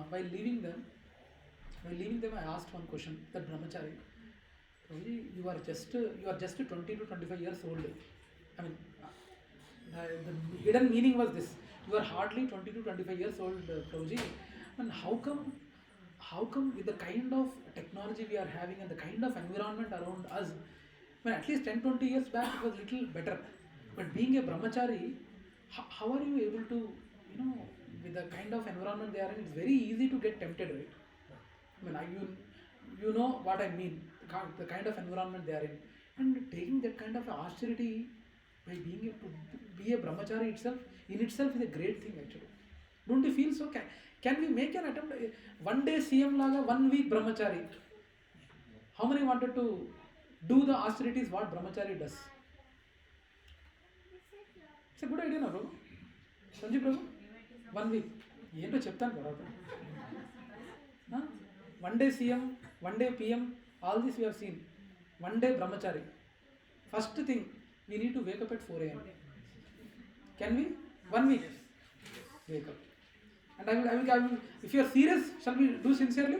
while leaving them, I asked one question. That brahmachari, Prabhuji, you are just 20 to 25 years old. I mean, the hidden meaning was this: you are hardly 20 to 25 years old, Prabhuji, and how come with the kind of technology we are having and the kind of environment around us, when at least 10-20 years back it was little better, but being a brahmachari, how are you able to, with the kind of environment they are in, it's very easy to get tempted, right? I mean, you know what I mean, the kind of environment they are in, and taking that kind of austerity by being to be a brahmachari in itself is a great thing actually. Don't you feel so? Can we make an attempt? One day CM laga, 1 week brahmachari. How many wanted to do the austerities what brahmachari does? It's a good idea, no, Prabhu? Sanjeev Prabhu? 1 week. ఏంటో చెప్తాను తర్వాత. 1 day CM, 1 day PM, all this we have seen. 1 day brahmachari. First thing, we need to wake up at 4 a.m. Can we? 1 week. Wake up. And I will, if you are serious, shall we do sincerely?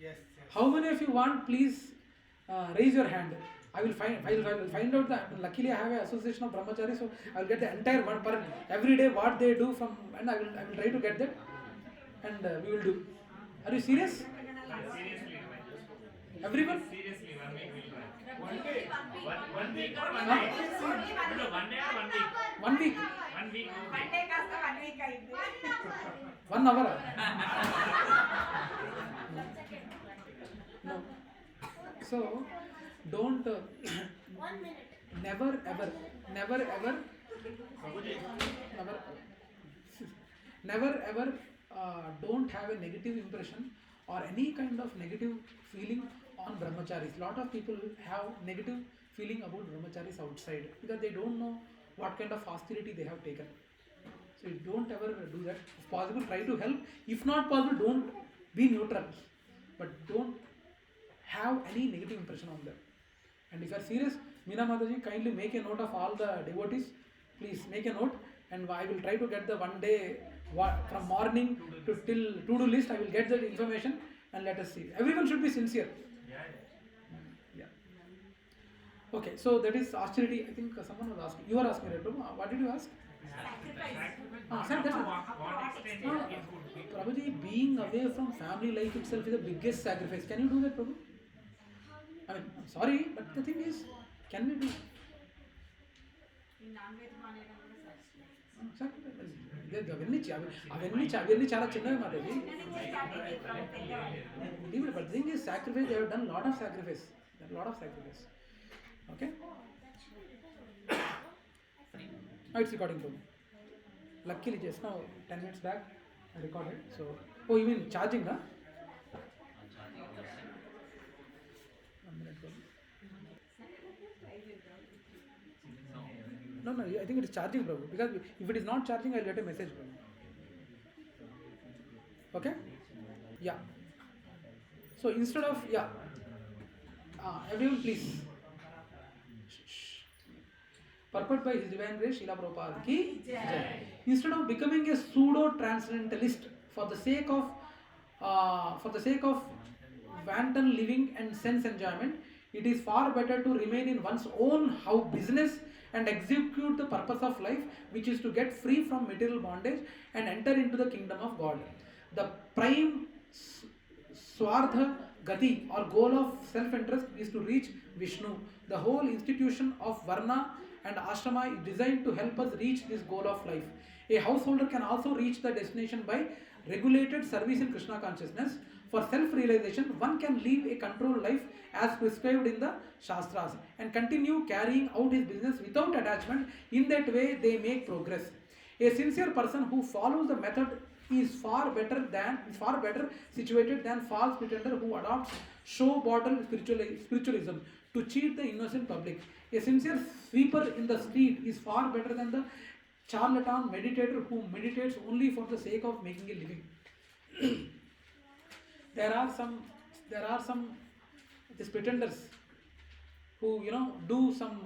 Yes. How many of you want, please raise your hand. I will find out that. Luckily, I have an association of brahmachari, so I will get the entire one per every day what they do from, and I will try to get that, and we will do. Are you serious? Seriously. Everyone? Seriously, 1 week will try. 1 day. 1 week or 1 day? No, 1 day or 1 week? 1 week. 1 week. 1 day kasta 1 week aindi. 1 hour. No. So, don't. 1 minute. Never ever. Don't have a negative impression or any kind of negative feeling on brahmacharis. Lot of people have negative feeling about brahmacharis outside because they don't know what kind of austerity they have taken. So you don't ever do that. If possible, try to help. If not possible, don't be neutral. But don't have any negative impression on them. And if you are serious, Meena Mataji, kindly make a note of all the devotees. Please make a note, and I will try to get the 1 day from morning to till to-do list. I will get the information and let us see. Everyone should be sincere. Yeah. Okay, so that is austerity. I think someone was asking. You were asking, right, Prabhu? What did you ask? Sir, that's What extent it could be? Prabhuji, being away from family life itself is the biggest sacrifice. Can you do that, Prabhu? I mean, I'm sorry, but the thing is, can we do? అవన్నీ చాలా చిన్నవి మాటది. But the thing is, sacrifice, they have done lot of sacrifice. Okay? Now it's recording, Prabhu. Luckily, just now, 10 minutes back, I recorded. So, oh, you mean charging, huh? 1 minute, Prabhu. No, I think it is charging, Prabhu. Because if it is not charging, I will get a message, Prabhu. Okay? Yeah. So instead of, everyone please. Purport by His Divine Grace, Śrīla Prabhupāda ki jai. Instead of becoming a pseudo-transcendentalist for the sake of wanton living and sense enjoyment, it is far better to remain in one's own business and execute the purpose of life, which is to get free from material bondage and enter into the kingdom of God. The prime Swardha Gati or goal of self-interest is to reach Vishnu. The whole institution of Varna and Ashrama is designed to help us reach this goal of life. A householder can also reach the destination by regulated service in Krishna consciousness. For self-realization, one can live a controlled life as prescribed in the Shastras and continue carrying out his business without attachment. In that way, they make progress. A sincere person who follows the method is far better situated than false pretender who adopts show bottle spiritualism to cheat the innocent public. A sincere sweeper in the street is far better than the charlatan meditator who meditates only for the sake of making a living. There are some these pretenders who do some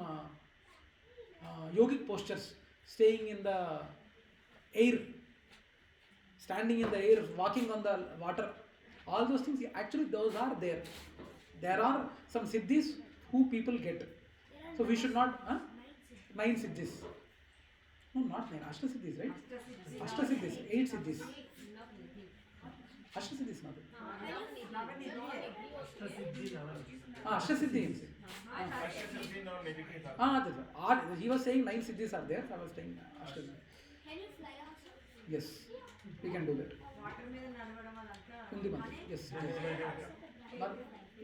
yogic postures, staying in the air, standing in the air, walking on the water. All those things, actually those are there. There are some siddhis who people get. So we should not, 9 siddhis. No, not 9, Ashta siddhis, right? Ashta siddhis, 8 siddhis. Ashta siddhis, not it. Ashta siddhis. He was saying 9 siddhis are there. I was saying Ashta siddhis. Can you fly also? Yes, we can do that. Yes, it is.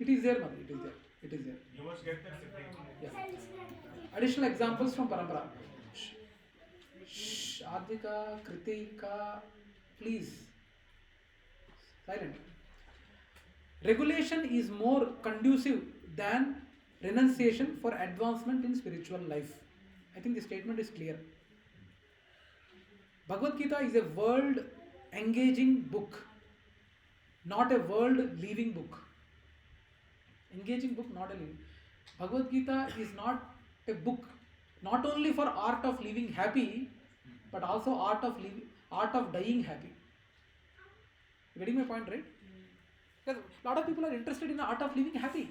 It is there, Mother. It is there. It is there. You must get that siddhi. Yeah. Additional examples from Parampara. Shh, Adhika, Kritika, please. Silent. Regulation is more conducive than renunciation for advancement in spiritual life. I think the statement is clear. Bhagavad-Gita is a world engaging book, not a world leaving book. Engaging book, not a living. Bhagavad-Gita is not a book, not only for art of living happy, but also art of dying happy. You getting my point, right? Because a lot of people are interested in the art of living happy.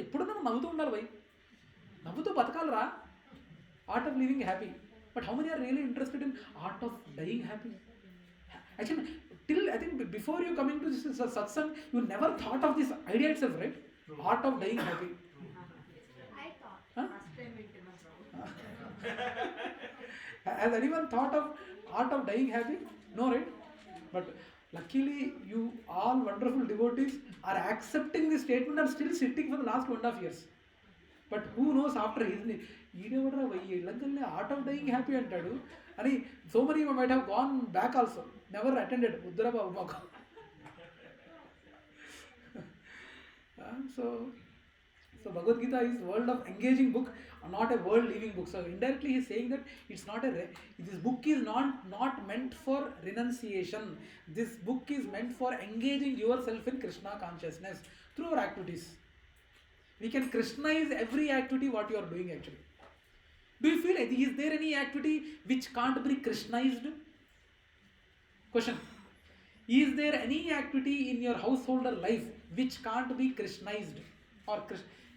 ఎప్పుడు నవ్వుతూ ఉండాలి భయ్, నవ్వుతూ బతకాలరా, art of living happy. But how many are really interested in art of dying happy? Actually, till I think before you coming to this satsang, you never thought of this idea itself, right? Art of dying happy. I thought. Huh? Has anyone thought of art of dying happy? No, right? But luckily, you all wonderful devotees are accepting this statement and still sitting for the last 1.5 years. But who knows after his art of dying happy antadu, and so many might have gone back also, never attended Uddara Babu. So Bhagavad Gita is world of engaging book, not a world leaving book. So indirectly he is saying that it's not this book is not meant for renunciation. This book is meant for engaging yourself in Krishna consciousness through our activities. We can Krishnaize every activity what you are doing actually. Do you feel, is there any activity which can't be Krishnaized? Question. Is there any activity in your householder life which can't be Krishnaized or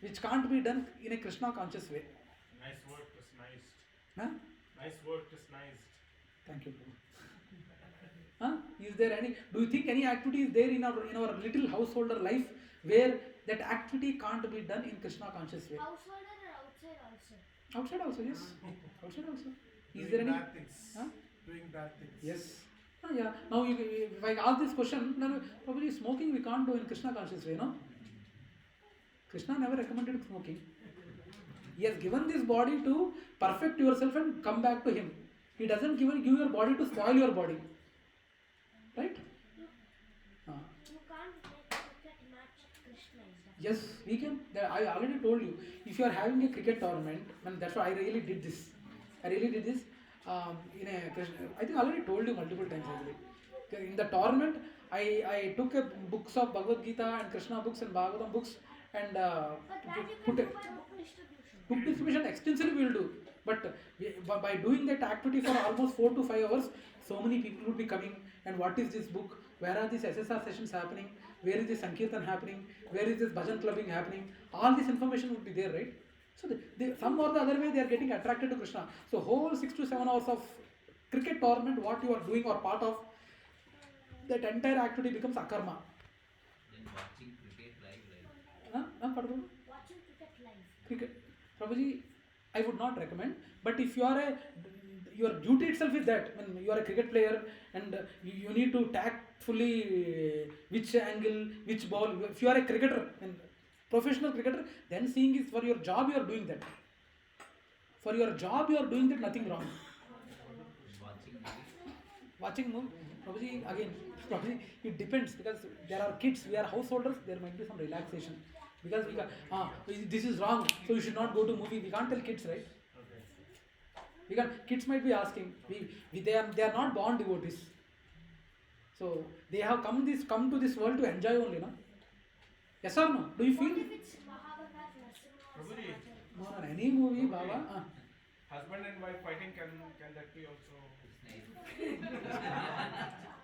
which can't be done in a Krishna conscious way? Nice word, Krishnized. Huh? Nice word, Krishnized. Thank you. Huh? Is there any? Do you think any activity is there in our little householder life where that activity can't be done in Krishna conscious way? Householder or outside also? Outside also, yes. Outside also. Is Doing there any? bad things. Huh? Doing bad things. Yes. Yeah. Now, if I ask this question, then probably smoking we can't do in Krishna conscious way, no? Krishna never recommended smoking. He has given this body to perfect yourself and come back to Him. He doesn't give your body to spoil your body. Right? You can't make cricket match Krishna. Yes, we can. I already told you. If you are having a cricket tournament, and that's why I really did this. I think I already told you multiple times already. In the tournament, I took books of Bhagavad Gita and Krishna books and Bhagavatam books and But that you put can a do by book distribution. book distribution extensively we will do. But by doing that activity for almost 4 to 5 hours, so many people would be coming. And what is this book? Where are these SSR sessions happening? Where is this Sankirtan happening? Where is this bhajan clubbing happening? All this information would be there, right? So some or the other way they are getting attracted to Krishna. So whole 6 to 7 hours of cricket tournament, what you are doing or part of, that entire activity becomes akarma. Then watching cricket live. Pardon? Watching cricket live. Cricket. Prabhuji, I would not recommend. But if you are your duty itself is that when you are a cricket player and you need to tactfully which angle, which ball. If you are a cricketer and professional cricketer, then seeing is for your job you are doing that. For your job you are doing that, nothing wrong. Watching movie. Prabhuji, again, Prabhuji, it depends because there are kids, we are householders, there might be some relaxation. Because we can, this is wrong, so you should not go to movie. We can't tell kids, right? Kids might be asking, they are not born devotees. So they have come to this world to enjoy only, no? Yes or no? Do you feel? What if it's Mahabharata, Narasimha, or Prabhuji. Sahaja? No, any movie, Baba. Husband and wife fighting, can that be also?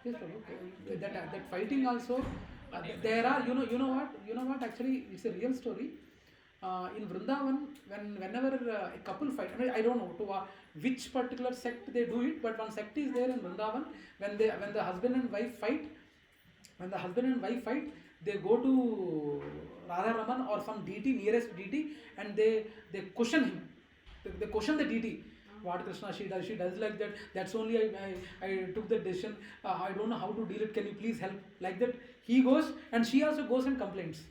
Yes, Prabhu. That fighting also. There are, you know what. Actually, it's a real story. In Vrindavan, whenever a couple fight, I don't know to which particular sect they do it, but one sect is there in Vrindavan. When the husband and wife fight, they go to Radha Raman or some deity, nearest deity, and they question him. They question the deity. What Krishna she does like that. That's only I took the decision. I don't know how to deal it. Can you please help? Like that, he goes and she also goes and complains.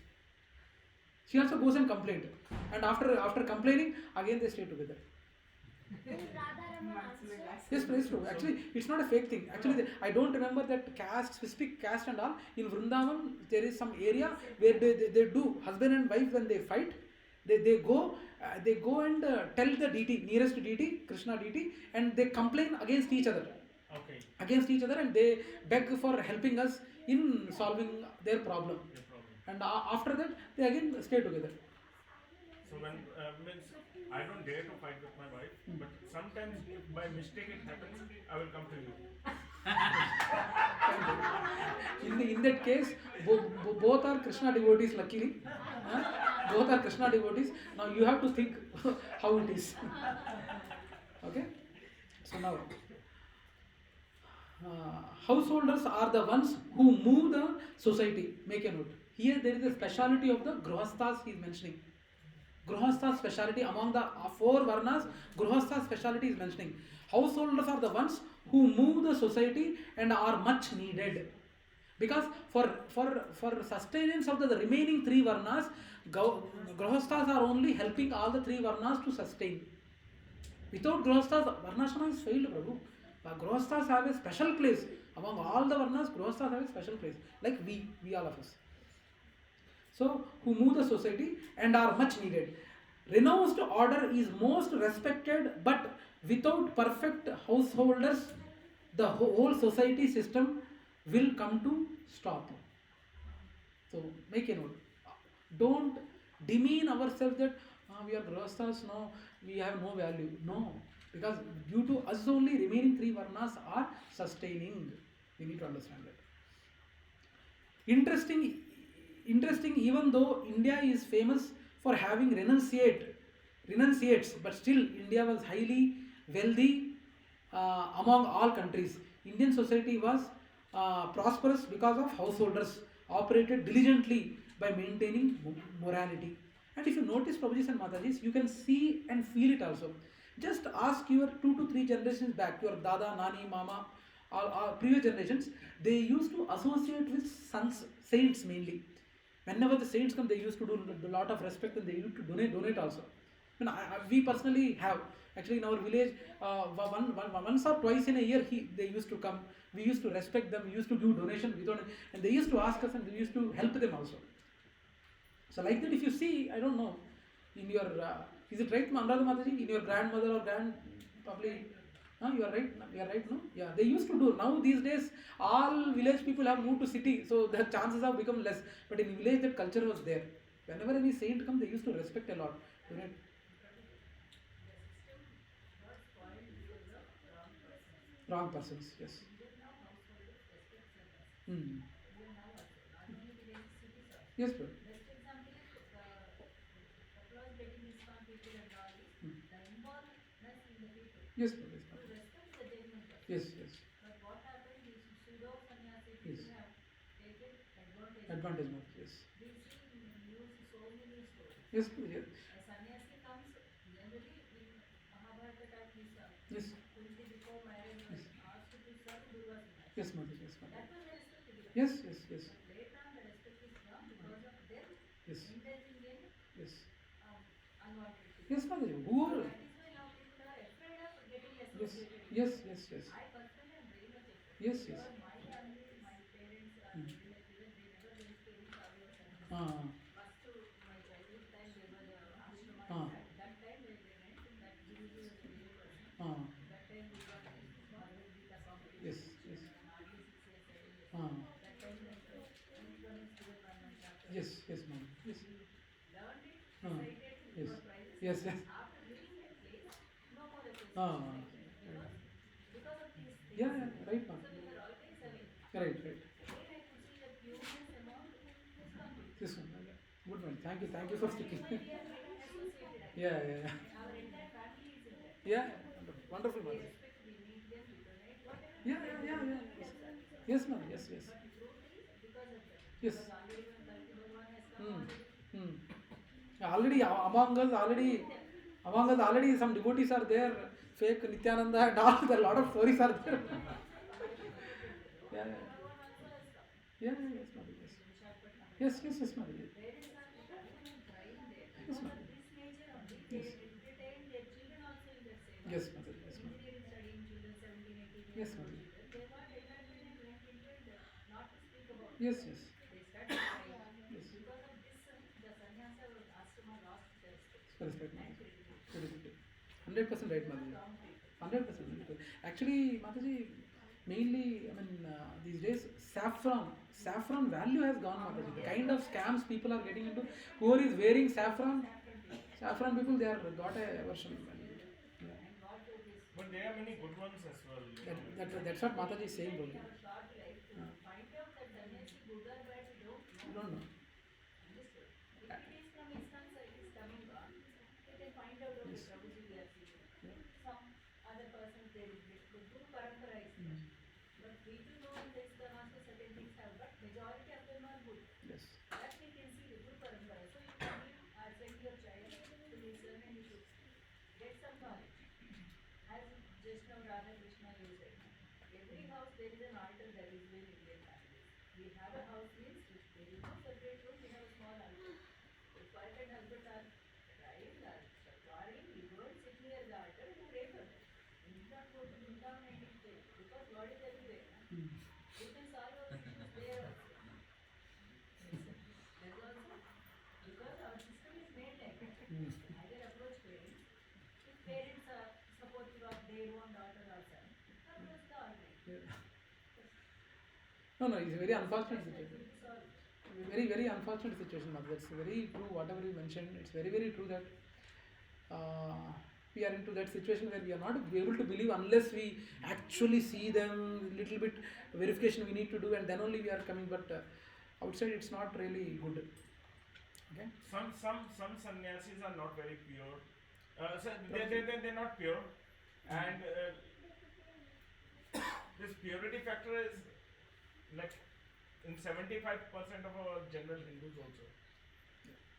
And after complaining, again they stay together. Yes, please true. Actually, it's not a fake thing. Actually, I don't remember that caste, specific caste and all. In Vrindavan, there is some area where they do husband and wife when they fight. They go and tell the deity, nearest deity, Krishna deity, and they complain against each other. Okay. Against each other, and they beg for helping us in solving their problem. And after that, they again stay together. So when means I don't dare to fight with my wife, but sometimes if by mistake it happens, I will come to you. In that case, both are Krishna devotees. Luckily, both are Krishna devotees. Now you have to think how it is. Okay. So now, householders are the ones who move the society. Make a note. Here there is a speciality of the Grihasthas he is mentioning. Grihastha's speciality among the four varnas, Grihastha's speciality is mentioning. Householders are the ones who move the society and are much needed. Because for sustenance of the remaining three varnas, Grihasthas are only helping all the three varnas to sustain. Without Grihasthas, Varnashrama is failed, Prabhu. Grihasthas have a special place. Among all the varnas, Grihasthas have a special place. Like we all of us. So, who move the society and are much needed. Renounced order is most respected, but without perfect householders, the whole society system will come to stop. So, make a note. Don't demean ourselves that we are grihasthas, no, we have no value. No, because due to us only remaining three varnas are sustaining. We need to understand that. Interesting, even though India is famous for having renunciates, but still India was highly wealthy among all countries. Indian society was prosperous because of householders operated diligently by maintaining morality. And if you notice, Prabhujis and Matajis, you can see and feel it also. Just ask your 2 to 3 generations back, your Dada, Nani, Mama, or previous generations, they used to associate with saints mainly. Whenever the saints come, they used to do a lot of respect and they used to donate also. We personally have. Actually, in our village, once or twice in a year, they used to come. We used to respect them. We used to give donation, and they used to ask us, and we used to help them also. So, like that, if you see, I don't know, in your, is it right, Anuradha Mataji? In your grandmother or probably, you are right, no? Yeah, they used to do. Now, these days, all village people have moved to city, so the chances have become less. But in village, that culture was there. Whenever any saint comes, they used to respect a lot. Wrong persons, yes. Yes, bro. Yes, bro. Yes. But what happened is pseudo sannyasi people have taken advantage of yes. This news so many stories. Yes, yes. A sannyasi comes generally in Mahabharata type lisa. Yes. Kunti before marriage was asked to serve Durga. Yes, mother. Yes, mother. That was respected. Yes. Later on, the respect is gone because of them. Yes. Indulging in yes. Unwanted. Yes, mother. Who are? That is why now people are afraid of getting associated. Yes. I personally am very much afraid. Yes. Because my family, my parents are village, they never went to any Kavya. First to my childhood time, there was a ashrama. That time they went, that Guruji was a real person. That time we got Bhagavadgita competition. Yes. And hardly 6 years, 7 years. That time each one is given 1 chapter. Yes, ma'am. Yes. We learned it, recited, we got prizes. Yes. After leaving that place, no more association. Because of these things. Yeah, right, ma'am. So we were always having. Right. This one. Good one. Thank you for sticking. Yeah. Yeah. Wonderful, mother. Yeah. Yes, mother. Yes. Already among us already some devotees are there. Fake Nityananda and all. There are a lot of stories are there. Yeah. Yes, mother. Yes, mother. Yes, mother. Yes, mother. Yes, mother. Yes. Respect, mother. 100% right, mother. 100%. Actually, Mataji, mainly, these days, saffron value has gone, Mataji. The kind of scams people are getting into, whoever is wearing saffron people, they are got a aversion. But there are many good ones as well. That's what Mataji is saying, only. You don't know. No, it's a very unfortunate situation. Very unfortunate situation, Mother. That's very true. Whatever you mentioned, it's very true that we are into that situation where we are not able to believe unless we actually see them. Little bit verification we need to do, and then only we are coming. But outside, it's not really good. Okay. Some sannyasis are not very pure. So they're not pure, and this purity factor is like in 75% of our general Hindus also.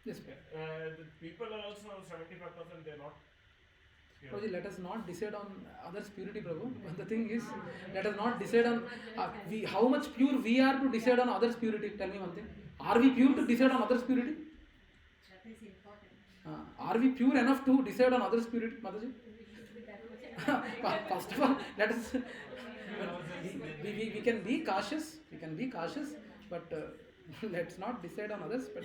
Yes, the people are also 75%, they're not pure. Prabhuji, let us not decide on others' purity, Prabhu. But the thing is, let us not decide on how much pure we are to decide on others' purity. Tell me one thing. Are we pure to decide on others' purity? That is important. Are we pure enough to decide on others' purity, Mataji? First of all, let us. We can be cautious. But let's not decide on others. But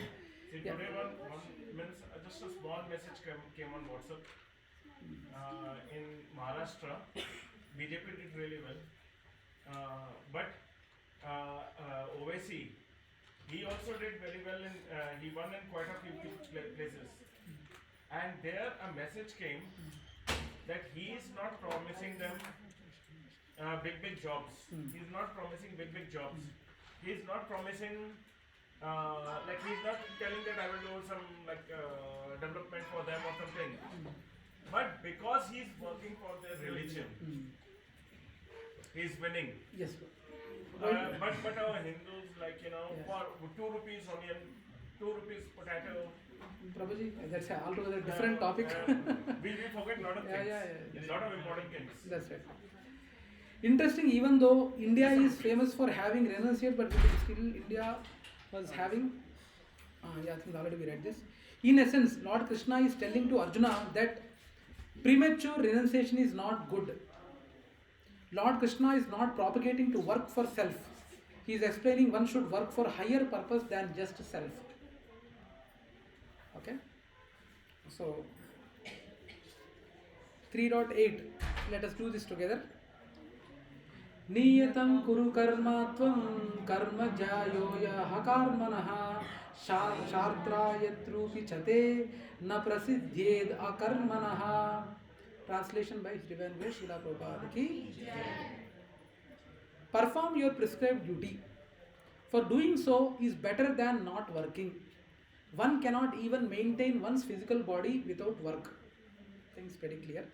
see, today one means just a small message came on WhatsApp. In Maharashtra, BJP did really well, but OVC, he also did very well. He won in quite a few places, and there a message came that he is not promising them big jobs. He's not promising big jobs. He's not promising he's not telling that I will do some development for them or something. But because he's working for their religion, he's winning. Yes. But our Hindus, for 2 rupees onion, 2 rupees potato. Prabhuji, that's an altogether different topic. We forget a lot of things. A lot of important things. That's right. Interesting, even though India is famous for having renunciate, but still India was having, I think already we read this. In essence, Lord Krishna is telling to Arjuna that premature renunciation is not good. Lord Krishna is not propagating to work for self. He is explaining one should work for higher purpose than just self. Okay? So, 3.8. Let us do this together. Niyatam kuru karma tvam karma jayoya hakarmanaha shartrayatrupi chate na prasiddhyed akarmanaha. Translation by His Divine Grace Śrīla Prabhupāda ki. Perform your prescribed duty. For doing so is better than not working. One cannot even maintain one's physical body without work. I think it's pretty clear.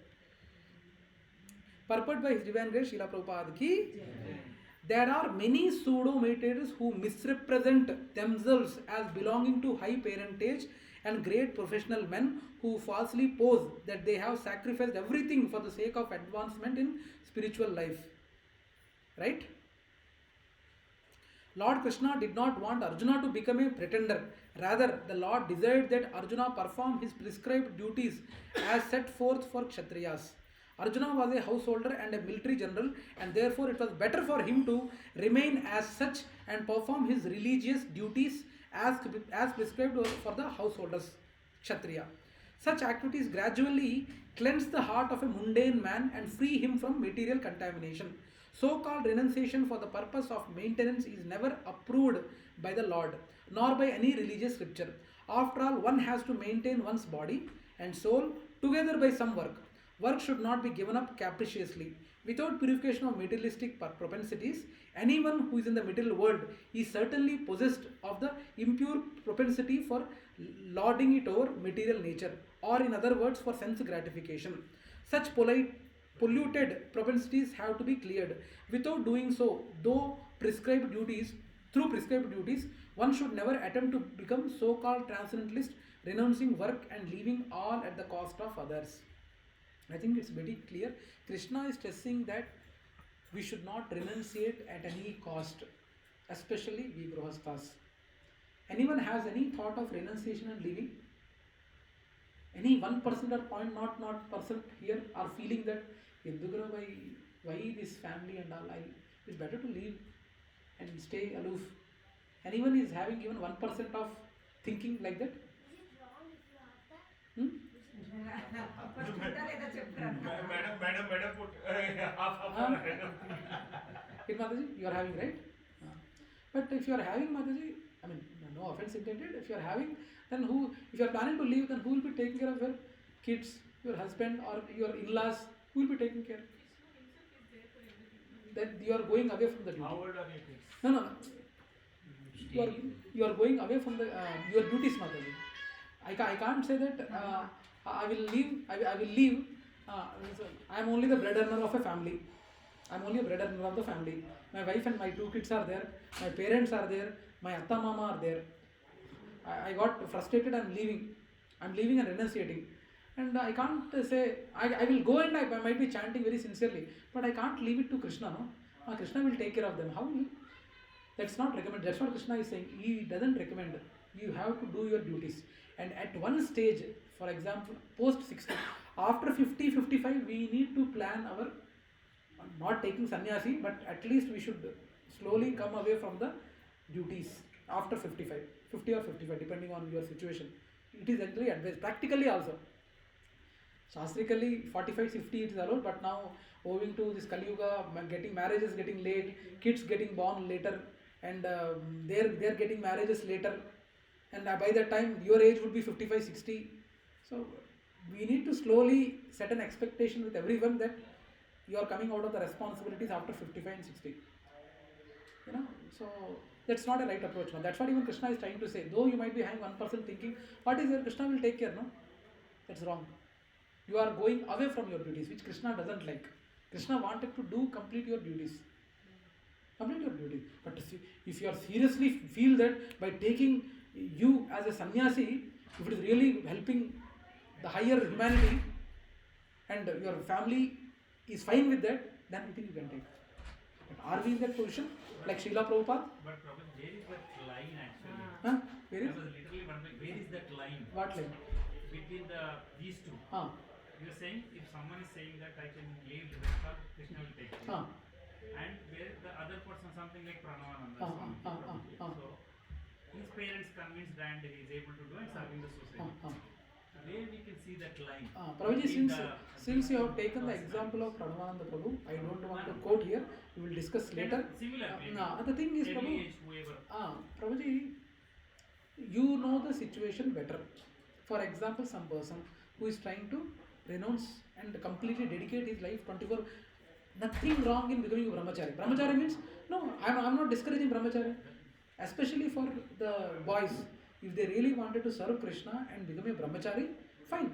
Purport by His Divine Grace Śrīla Prabhupāda ki. There are many pseudo-meditators who misrepresent themselves as belonging to high parentage and great professional men who falsely pose that they have sacrificed everything for the sake of advancement in spiritual life. Right? Lord Krishna did not want Arjuna to become a pretender. Rather, the Lord desired that Arjuna perform his prescribed duties as set forth for Kshatriyas. Arjuna was a householder and a military general, and therefore it was better for him to remain as such and perform his religious duties as prescribed for the householders, Kshatriya. Such activities gradually cleanse the heart of a mundane man and free him from material contamination. So-called renunciation for the purpose of maintenance is never approved by the Lord, nor by any religious scripture. After all, one has to maintain one's body and soul together by some work. Work should not be given up capriciously. Without purification of materialistic propensities, anyone who is in the material world is certainly possessed of the impure propensity for lording it over material nature, or in other words, for sense gratification. Such polluted propensities have to be cleared. Without doing so, through prescribed duties, one should never attempt to become so-called transcendentalist, renouncing work and leaving all at the cost of others. I think it's very clear. Krishna is stressing that we should not renunciate at any cost, especially we grihasthas. Anyone has any thought of renunciation and leaving? Any 1% or 0.0% here are feeling that why this family and all, it's better to leave and stay aloof. Anyone is having even 1% of thinking like that? Is it wrong if you have that? Madam put half. It Mataji, you are having, right? But if you are having, Mataji, I mean, no offense intended, if you are having, then if you are planning to leave, then who will be taking care of your kids, your husband or your in-laws? Who will be taking care? Then you are going away from the duty. How old are your kids? No. You are going away from the your duties, Mataji. I can't say that I will leave. I am only the breadwinner of a family. I am only a breadwinner of the family. My wife and my 2 kids are there. My parents are there. My atta mama are there. I got frustrated. I am leaving. I am leaving and renunciating. And I can't say I will go and I might be chanting very sincerely, but I can't leave it to Krishna. No, Krishna will take care of them. How will? That's not recommended. That's what Krishna is saying. He doesn't recommend. You have to do your duties. And at one stage, for example, post 60, after 50, 55, we need to plan our, not taking sannyasi, but at least we should slowly come away from the duties after 55, 50 or 55, depending on your situation. It is actually advised, practically also. Shastrically, 45, 50 it is allowed, but now owing to this Kali Yuga, marriages getting late, kids getting born later, and they're getting marriages later, and by that time your age would be 55, 60. So we need to slowly set an expectation with everyone that you are coming out of the responsibilities after 55 and 60. So that's not a right approach. That's what even Krishna is trying to say. Though you might be having 1% thinking, what is there? Krishna will take care, no? That's wrong. You are going away from your duties, which Krishna doesn't like. Krishna wanted to complete your duties. Complete your duties. But if you are seriously feel that by taking you as a sannyasi, if it is really helping the higher humanity and your family is fine with that, then I think you can take. But are we in that position? Like Śrīla Prabhupāda? But Prabhupada, where is that line actually? Huh? Where is? I was literally wondering, where is that line? What line? Between these two. You are saying, if someone is saying that I can leave the rest of Krishna will take care. And where the other person, something like Pranavananda. So, his parents convinced and he is able to do and serving the society. Where we can see that line? Prabhuji, since you have taken the example of Pranavananda Prabhu, I don't want to quote here, we will discuss later. Similar. The thing is, Prabhuji, you know the situation better. For example, some person who is trying to renounce and completely dedicate his life 24 Nothing wrong in becoming a brahmachari. Brahmachari means, no, I'm not discouraging brahmachari. Especially for the boys. If they really wanted to serve Krishna and become a brahmachari, fine.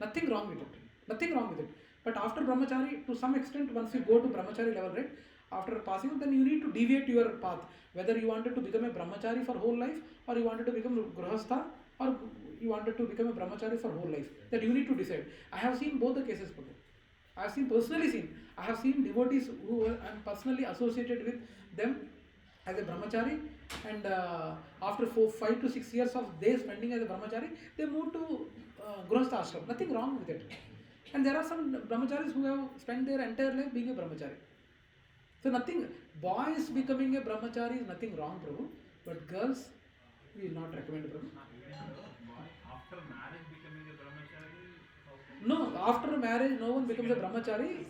Nothing wrong with it. Nothing wrong with it. But after brahmachari, to some extent, once you go to brahmachari level, right, after passing, then you need to deviate your path. Whether you wanted to become a brahmachari for whole life, or you wanted to become a grahastha, or you wanted to become a brahmachari for whole life. That you need to decide. I have seen both the cases, Prabhu. I have seen devotees who I am personally associated with them as a brahmachari, and after 5 to 6 years of they spending as a brahmachari, they moved to grahastha ashram. Nothing wrong with it. And there are some brahmacharis who have spent their entire life being a brahmachari. So nothing, boys becoming a brahmachari is nothing wrong, Prabhu. But girls, we will not recommend, Prabhu. After marriage becoming a brahmachari? No, after marriage, no one becomes a brahmachari.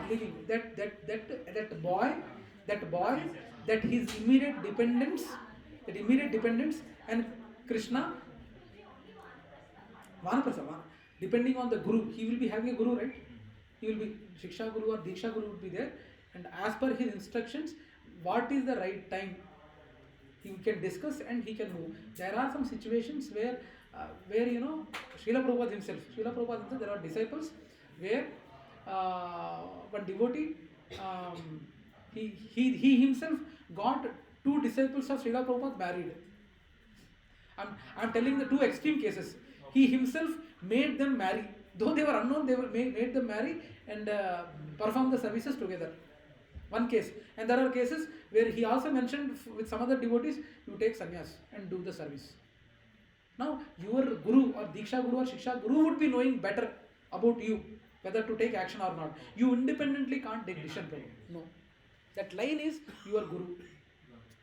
Living. That boy, that his immediate dependence, and Krishna, Vanaprastha, depending on the guru, he will be having a guru, right? He will be Shiksha Guru or Diksha Guru would be there, and as per his instructions, what is the right time, he can discuss and he can move. There are some situations where Śrīla Prabhupāda himself, there are disciples where one devotee, he himself got 2 disciples of Śrīla Prabhupāda married. I'm telling the 2 extreme cases. He himself made them marry. Though they were unknown, they made them marry and perform the services together. One case. And there are cases where he also mentioned with some other devotees, you take sannyas and do the service. Now, your guru or Diksha Guru or Shiksha Guru would be knowing better about you, whether to take action or not. You independently can't take decision. No. That line is your guru.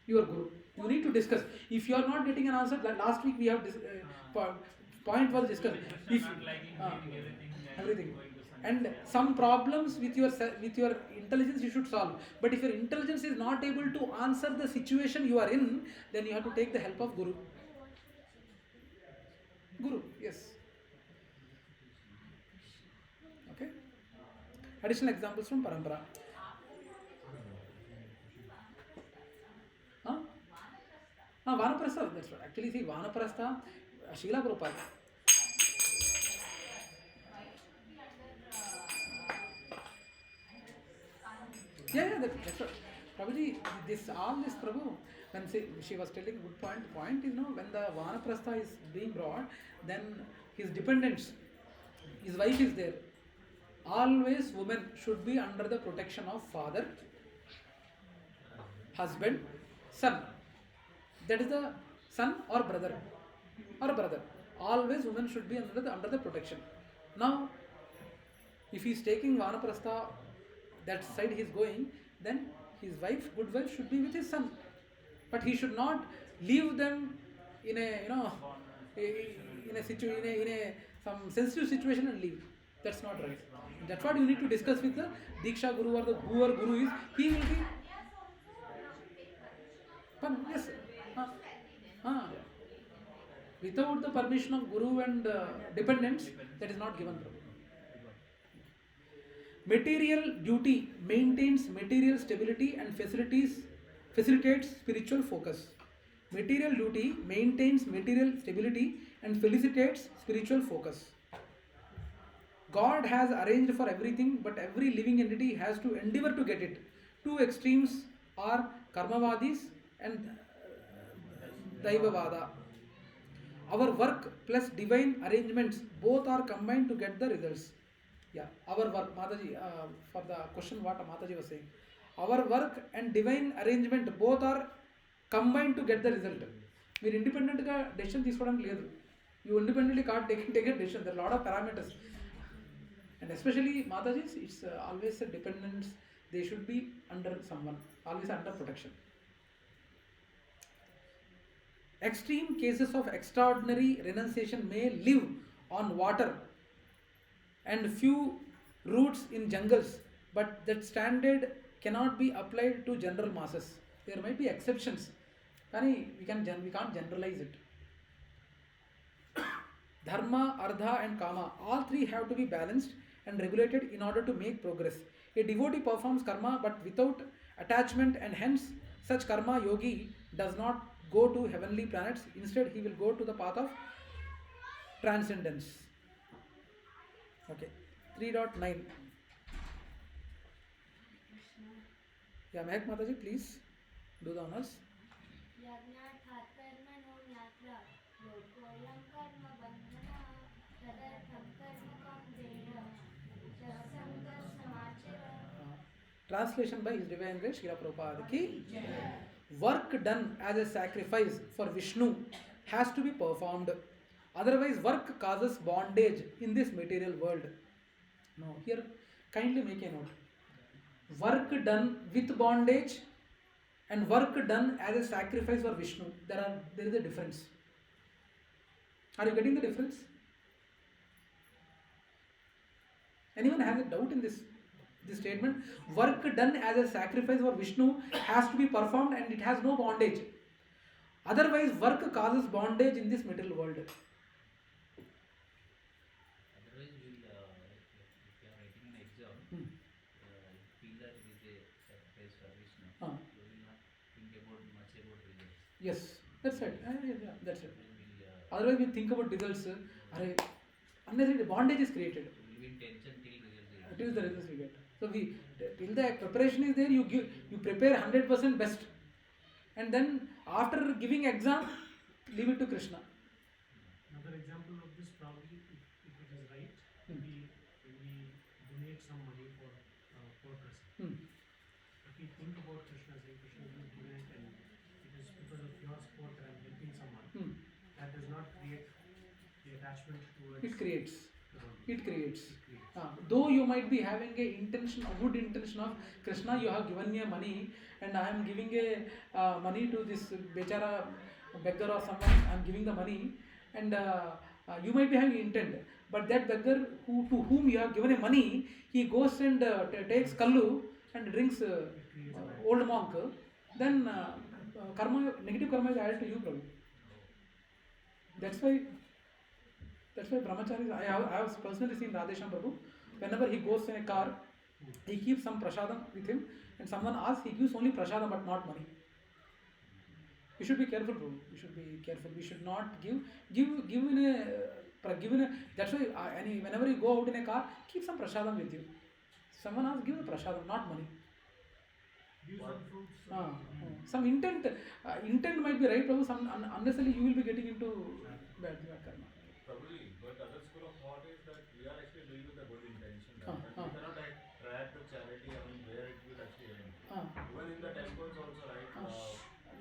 Your guru. You need to discuss. If you are not getting an answer, like last week we have point was discussed. If everything. And some problems with your intelligence you should solve. But if your intelligence is not able to answer the situation you are in, then you have to take the help of Guru. Guru, yes. Okay. Additional examples from Parampara. Vanaprastha, that's right. Actually, see, Vanaprastha, Śrīla Prabhupāda. Yeah, that's right. Prabhuji, all this Prabhu, when she was telling a good point, the point is, when the Vanaprastha is being brought, then his dependents, his wife is there. Always women should be under the protection of father, husband, son. That is the son or brother. Always women should be under the protection. Now, if he is taking Vanaprastha, that side he is going, then his wife, good wife, should be with his son. But he should not leave them in a some sensitive situation and leave. That's not right. That's what you need to discuss with the Diksha Guru or whoever Guru is. He will be. Yes. Without the permission of Guru and dependents, that is not given. Material duty maintains material stability and facilitates spiritual focus. Material duty maintains material stability and facilitates spiritual focus. God has arranged for everything, but every living entity has to endeavor to get it. 2 extremes are Karmavadis and Daivavada. Our work plus divine arrangements both are combined to get the results. Yeah, our work, Mataji, for the question what Mataji was saying. Our work and divine arrangement both are combined to get the result. We independent decision తీసుకోవడానికి లేదు. You independently can't take a decision. There are a lot of parameters. And especially Mataji's, it's always a dependence. They should be under someone, always under protection. Extreme cases of extraordinary renunciation may live on water and few roots in jungles, but that standard cannot be applied to general masses. There might be exceptions, but we can't generalize it. Dharma, Artha and Kama, all 3 have to be balanced and regulated in order to make progress. A devotee performs karma but without attachment, and hence such karma yogi does not go to heavenly planets. Instead, he will go to the path of transcendence. Okay. 3.9. Yeah, Mehak Mataji, please do the honors. यज्ञार्थात् कर्मणो ज्ञात्वा लोकोऽयं कर्मबन्धनः तदर्थं कर्म कौन्तेय सत्सङ्गं समाचर. Translation by His Divine Grace Śrīla Prabhupāda ki. Work done as a sacrifice for Vishnu has to be performed. Otherwise, work causes bondage in this material world. Now, here, kindly make a note. Work done with bondage and work done as a sacrifice for Vishnu. There is a difference. Are you getting the difference? Anyone has a doubt in this statement? Work done as a sacrifice for Vishnu has to be performed and it has no bondage. Otherwise, work causes bondage in this material world. Otherwise, if you are writing an exam, you feel that it is a sacrifice for Krishna. You will not think much about results. Yes, that's right. Yeah, that's it. You Otherwise, we think about results. Unnecessarily, bondage is created. will be in tension till results. Till the results we get. So till the preparation is there, you prepare 100% best, and then after giving exam, leave it to Krishna. Another example of this probably, if it is right, we donate some money for Krishna. If we think about Krishna, say Krishna will give it, and it is because of your support that I'm helping someone. That does not create the attachment towards. It creates. the body. Though you might be having a good intention of Krishna, you have given me money, and I am giving a money to this bechara beggar or someone. I am giving the money, and you might be having intent, but that beggar to whom you have given a money, he goes and takes kallu and drinks old monk. Then negative karma is added to you, Prabhu. That's why brahmacharis, I have personally seen Radhesham Prabhu, whenever he goes in a car, he keeps some prasadam with him, and someone asks, he gives only prasadam but not money. You should be careful, Prabhu. You should be careful. We should not give in a. That's why whenever you go out in a car, keep some prasadam with you. Someone asks, give a prasadam, not money. Give some fruits. Some intent might be right, Prabhu. Some unnecessarily you will be getting into bad karma. Probably, but other school of thought is that we are actually doing with a good intention. Right? We cannot add to charity, where it will actually end. Even in the temples also, right?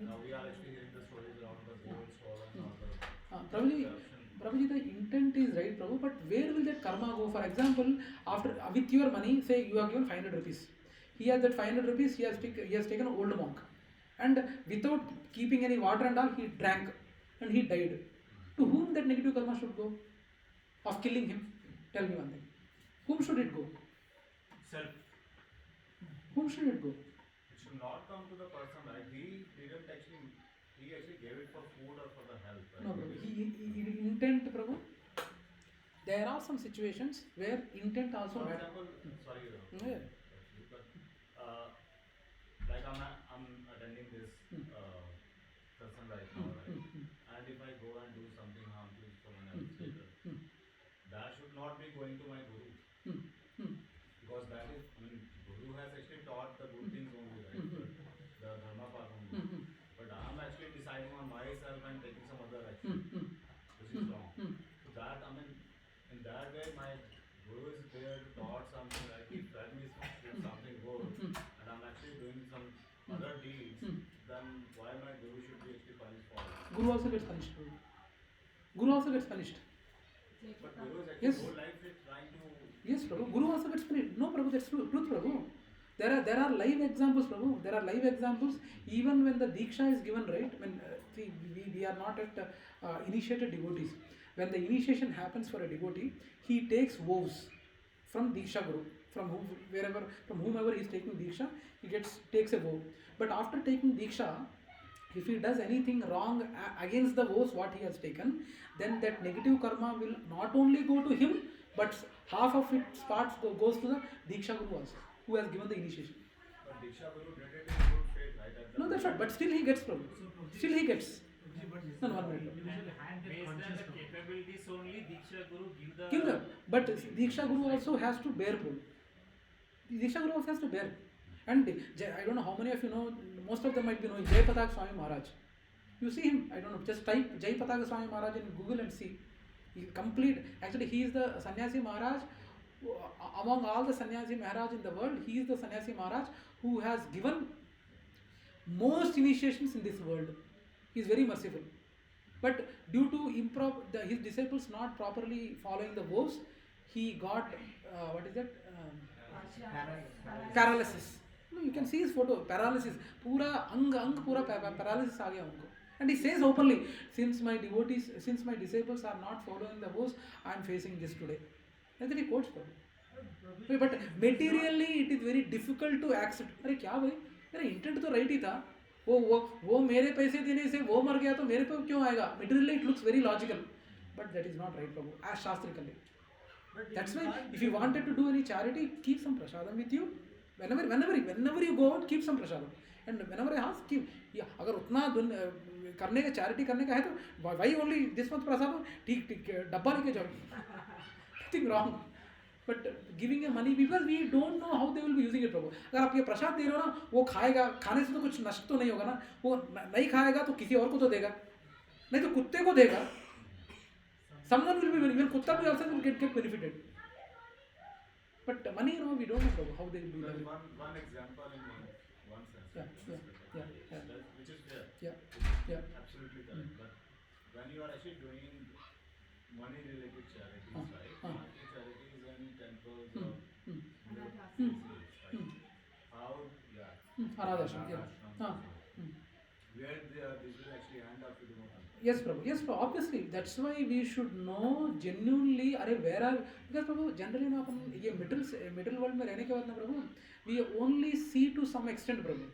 Now we are actually hearing the stories around the gold store and all the Prabhuji, the intent is right, Prabhu, but where will that karma go? For example, after with your money, say you are given 500 rupees. He has that 500 rupees, he has taken an old monk. And without keeping any water and all, he drank and he died. To whom that negative karma should go? Of killing him? Tell me one thing. Whom should it go? Self. Whom should it go? It should not come to the person, right? He actually gave it for food or for the health. Right? No, Prabhu. Intent, Prabhu. There are some situations where intent also For matters. example, sorry, Yeah. but like I'm attending this satsang right now, right? And if I go and do something harmful for someone else later, that should not be going to my guru. Because that is, guru has actually taught the good things only, right? The dharma path only. But I'm actually deciding on myself and taking some other action, which is wrong. So that, in that way, my guru is there to taught something, like if that means something good, and I'm actually doing some other deeds, then why my guru should be actually punished for it? Guru also gets punished. Guru also gets punished. But guru is actually Yes. whole life is trying to. Yes, Prabhu. Guru also gets punished. No, Prabhu, that's truth, Prabhu. There are live examples, Prabhu. There are live examples. Even when the Diksha is given, right? When we are not at initiated devotees. When the initiation happens for a devotee, he takes vows from Diksha Guru. From whomever he is taking Diksha, he takes a vow. But after taking Diksha, if he does anything wrong against the vows what he has taken, then that negative karma will not only go to him, but half of its parts goes to the Diksha Guru also. who has given the initiation. But Diksha Guru did it in good faith, right? At the No, that's right. But still he gets problem. Still he gets. No, 1 minute. Based on the capabilities only, Diksha Guru give Give them. But Diksha Guru also has to bear problem. Diksha Guru also has to bear. And I don't know how many of you know, most of them might be knowing Jai Pataka Swami Maharaj. You see him, I don't know, just type Jai Pataka Swami Maharaj in Google and see. Actually he is the Sannyasi Maharaj, among all the Sannyasi Maharaj in the world, he is the Sannyasi Maharaj who has given most initiations in this world. He is very merciful. But due to his disciples not properly following the vows, he got, paralysis. No, you can see his photo, paralysis. Pura paralysis aa gaya unko. And he says openly, since my disciples are not following the vows, I am facing this today. And then he quotes for it. But materially it is very difficult to accept. अरे क्या भाई, मेरा intent तो right ही था. वो मेरे पैसे देने से वो मर गया तो मेरे पे क्यों आएगा? Materially it looks very logical, but that is not right, Prabhu, as shastrically. That's why if you wanted to do any charity, keep some prasadam with you. Whenever you go out, keep some prasadam. And whenever I ask, keep. अगर उतना करने का charity करने का है तो why only this much prasadam? ठीक डब्बा लेके जाओ. Nothing wrong. But giving a money, because we don't know how they will be using it, Prabhu. अगर आप ये प्रसाद दे रहे हो ना, वो खाएगा, खाने से तो कुछ नष्ट तो नहीं होगा ना, वो नहीं खाएगा तो किसी और को तो देगा, नहीं तो कुत्ते को देगा. Someone will be benefited. Even kutta will also get benefited. But money, we don't know, Prabhu, how they will do that. One example in one sense. Yeah. Which is there. Yeah. Absolutely correct. But when you are actually doing money-related charities, right? Monetary charities in temples or where this will actually end up to the moment. Yes, Prabhu. Obviously. That's why we should know genuinely. Where are, because Prabhu, generally ना अपन ये middle world में रहने के बाद ना Prabhu, we only see to some extent, Prabhu.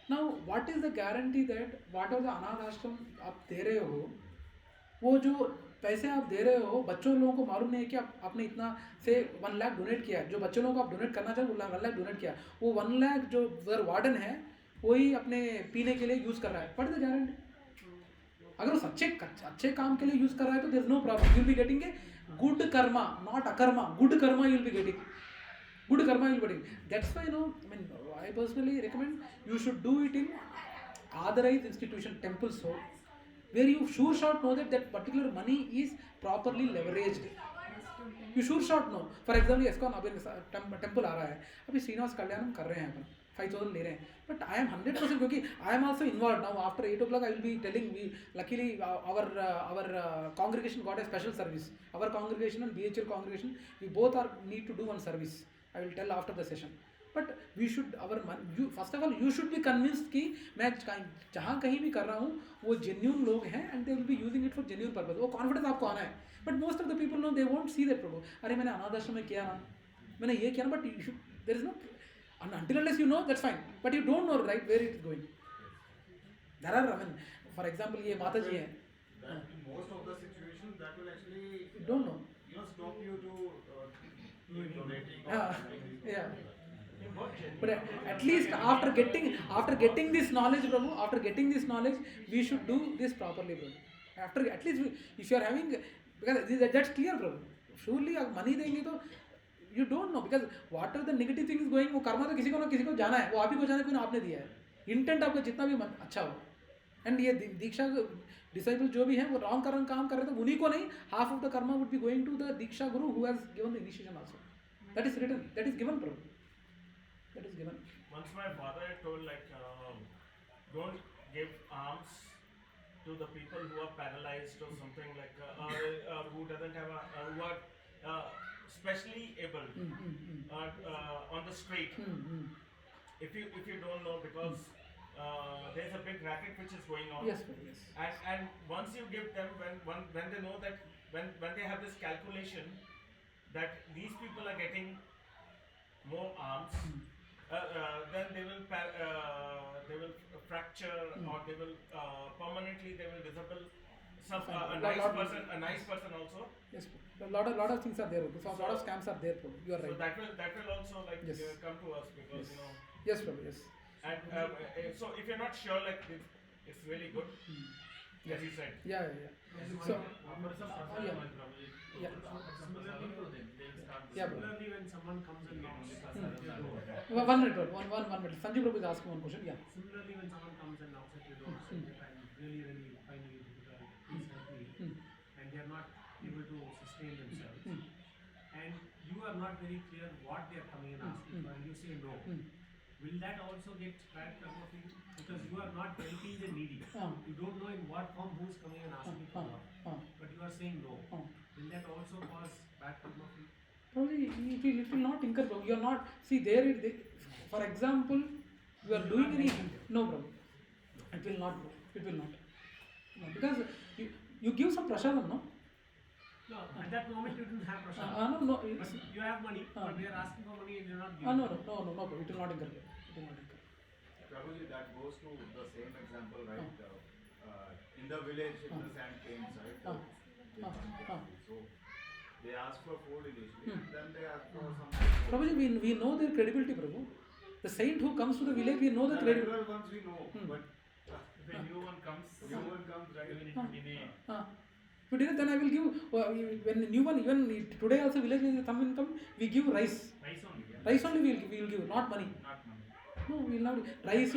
Now, what is the guarantee that whatever the अनाथ आश्रम आप दे रहे हो, वो जो पैसे आप दे रहे हो, बच्चों लोगों को मालूम नहीं है कि आपने इतना से 1 लाख डोनेट किया है. जो बच्चों लोगों को आप डोनेट करना चाहें, 1 लाख डोनेट किया, वो 1 लाख जो वार्डन है वही अपने पीने के लिए यूज कर रहा है. What is the guarantee? अगर वो अच्छे काम के लिए यूज कर रहा है तो there is no problem. You will be getting a good karma, not अकर्मा. Good karma you will be getting. Good karma you will be getting. That's why I personally recommend you should do it in authorized institution, temples, so where you sure shot know that particular money is properly leveraged. You sure shot know. For example, ISKCON अभी temple आ रहा है, अभी श्रीनिवास कल्याणम कर रहे हैं अपन, 5,000 ले रहे हैं. But I am 100% क्योंकि I am also involved now. After 8 o'clock I will be telling. Luckily our congregation got a special service. Our congregation and BHL congregation, we both need to do one service. I will tell after the session. But we should first of all you should be convinced कि मैं जहाँ कहीं भी कर रहा हूँ वो genuine लोग हैं and they will be using it for genuine purpose. वो confidence आपको आना है. But most of the people know, they won't see that, Prabhu. अरे मैंने अनाथ आश्रम में किया ना, मैंने ये किया ना, but you should, there is no, until unless you know, that's fine. But you don't know right where it is going. There are, for example, ये माता जी हैं. That in most of the situations that will actually You don't know. Stop you to donating. Yeah. But at least after getting this knowledge, Prabhu, we should do this properly, Prabhu. After at least if you are having, because that's clear, Prabhu. Surely आप money देंगे तो you don't know, because whatever the negative thing is going, वो कर्मा तो किसी को जाना है, वो आप ही को जाना है, कोई आपने दिया है. Intent आपका जितना भी अच्छा हो. And ये दीक्षा disciple जो भी हैं वो wrong काम कर रहे थे, उन्हीं को नहीं, half of the karma would be going to the Diksha Guru who has given the initiation also. That is written, that is given, Prabhu. That is given. Once my father had told don't give alms to the people who are paralyzed or something who doesn't have who are specially able on the street. If you don't know, because there's a big racket which is going on. Yes. And once you give them, when they know that when they have this calculation that these people are getting more alms, then they will fracture or they will permanently disable a nice person also. Yes, a lot of things are there. So a lot of scams are there. Prabhu. You are So right. that will also like Yes. come to us because Yes. you know. Yes, Prabhu. Yes. And so if you're not sure, like it's really good, as you said. Yeah. So yeah. Yeah. Yeah, Prabhu. Similarly, when someone comes and knocks at your door. One minute. Sanjeev Prabhu is asking one question. Yeah. Similarly, when someone comes and knocks at your door, saying that I'm really finding it difficult, please help me, and they are not able to sustain themselves, and you are not very clear what they are coming and asking for, and you say no, will that also get bad karma for you? Because you are not helping the needy. You don't know in what form who is coming and asking for help, but you are saying no. Will that also cause bad karma for you? Probably it will not incur. You are not. See there. For example, you are doing any. No, Prabhu. It will not go. It will not. No, because you give some prasadam, no? No, at that moment you didn't have prasad. No. But you have money, but they are asking for money and you're not giving. No. It will not incur. It will not incur. Prabhuji, that goes to the same example, right? In the village, the sand canes, right? So they ask for food initially, then they ask for some. Prabhuji, we know their credibility, Prabhu. The saint who comes to the village, we know the credibility. The regular ones we know, but If a new one comes, right? even if you deny, If you did it, then I will give. When the new one, even today also village is some income, we give rice. rice only. Yeah. Rice only we will give, not money. Not money. No, we will not. Rice,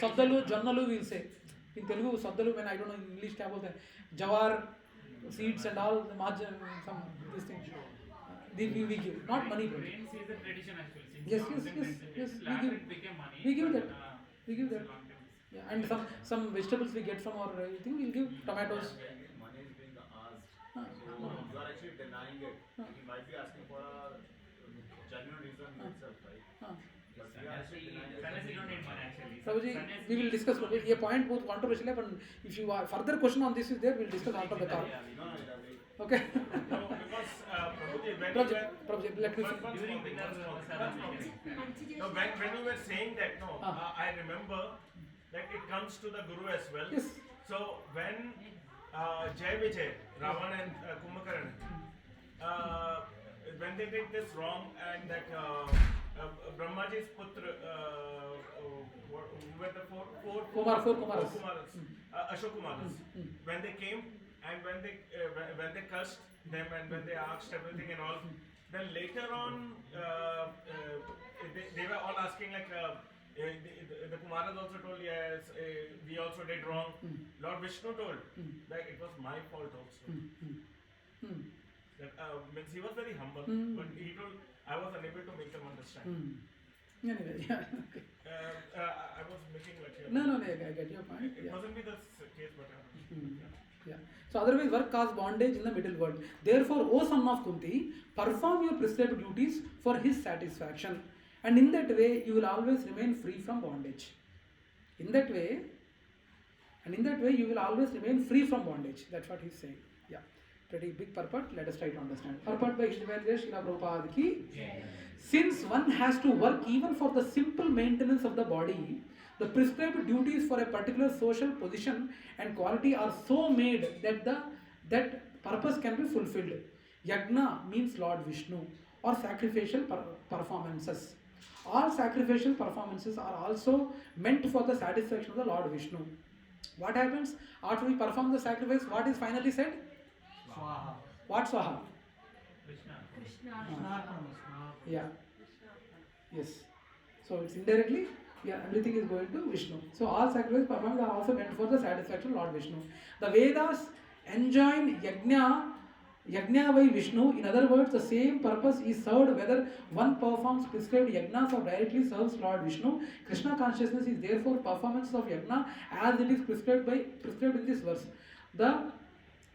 saddalu, jannalu we will say. In Telugu, saddalu, when I don't know in English, क्या बोलते हैं? Jawar, seeds and all, the margin, some these things. We give, not money. Grains is a tradition actually. Since Yes, later it became money. we give but, that. We give it's a that. long time. Yeah, and some vegetables we get from our thing, we'll give tomatoes. Money is being asked, so you are actually denying it. He might be asking for a genuine reason itself, right? But we are actually denying it. Sannyasi don't need money actually. Prabhuji, Sannyasi- we will discuss. A point both controversial, but if you are further question on this is there, we'll discuss after the call. No, Okay. No, because Prabhuji, when you were Prabhuji, let me One small During thing, dinner, one small thing. Sarah- No, when you were saying that, no, I remember that it comes to the Guru as well. Yes. So when Jai Vijay, Ravan and Kumbhakarna, when they did this wrong and that Brahmaji's putra, who were the four Kumaras. Ashok Kumaras, when they came and when they cursed them and when they asked everything and all, then later on they were all asking like the Kumaras also told yes, we also did wrong. Lord Vishnu told that it was my fault also. That means he was very humble, but he told I was unable to make them understand. Anyway, yeah. Okay. I was making like No, I get your point. It Yeah. wasn't be the case, but Yeah. So otherwise work cause bondage in the middle world. Therefore, O son of Kunti, perform your prescribed duties for his satisfaction. And in that way, you will always remain free from bondage. In that way, you will always remain free from bondage. That's what he's saying. Yeah. Pretty big purport. Let us try to understand. Purport by Śrīla Prabhupāda ki. Since one has to work even for the simple maintenance of the body, the prescribed duties for a particular social position and quality are so made that purpose can be fulfilled. Yagna means Lord Vishnu or sacrificial performances. All sacrificial performances are also meant for the satisfaction of the Lord Vishnu. What happens after we perform the sacrifice? What is finally said? Swaha. What Swaha? Krishna. Yeah. Yes. So it's indirectly, yeah, everything is going to Vishnu. So all sacrifice performed are also meant for the satisfaction of Lord Vishnu. The Vedas enjoin Yajna by Vishnu. In other words, the same purpose is served whether one performs prescribed yajnas or directly serves Lord Vishnu. Krishna consciousness is therefore performance of yajna as it is prescribed in this verse. The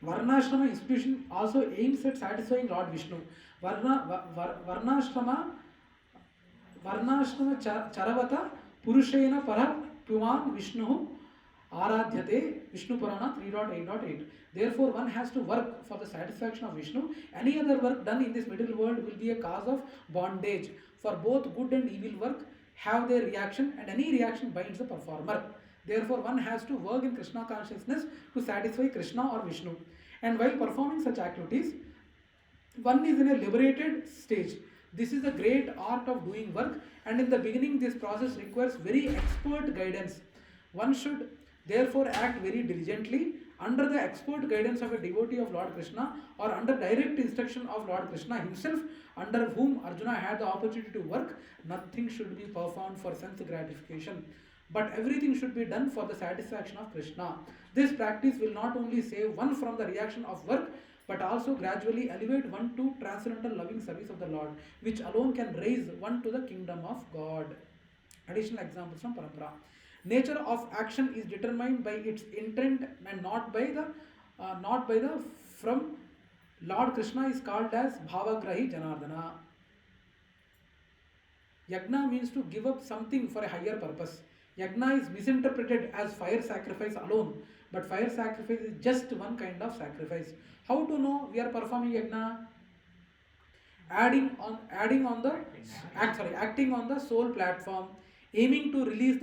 Varnashrama institution also aims at satisfying Lord Vishnu. Varnashrama charavata purushena para puman Vishnu aradhyate. Vishnu Purana 3.8.8. Therefore, one has to work for the satisfaction of Vishnu. Any other work done in this middle world will be a cause of bondage. For both good and evil work have their reaction, and any reaction binds the performer. Therefore, one has to work in Krishna consciousness to satisfy Krishna or Vishnu. And while performing such activities, one is in a liberated stage. This is the great art of doing work, and in the beginning this process requires very expert guidance. One should therefore act very diligently under the expert guidance of a devotee of Lord Krishna, or under direct instruction of Lord Krishna himself, under whom Arjuna had the opportunity to work. Nothing should be performed for sense gratification, but everything should be done for the satisfaction of Krishna. This practice will not only save one from the reaction of work, but also gradually elevate one to transcendental loving service of the Lord, which alone can raise one to the kingdom of God. Additional examples from Parampara. Nature of action is determined by its intent and not by the from. Lord Krishna is called as Bhavagrahi Janardana. Yagna means to give up something for a higher purpose. Yagna is misinterpreted as fire sacrifice alone, but fire sacrifice is just one kind of sacrifice. How to know we are performing yagna? Acting on the soul platform, aiming to realize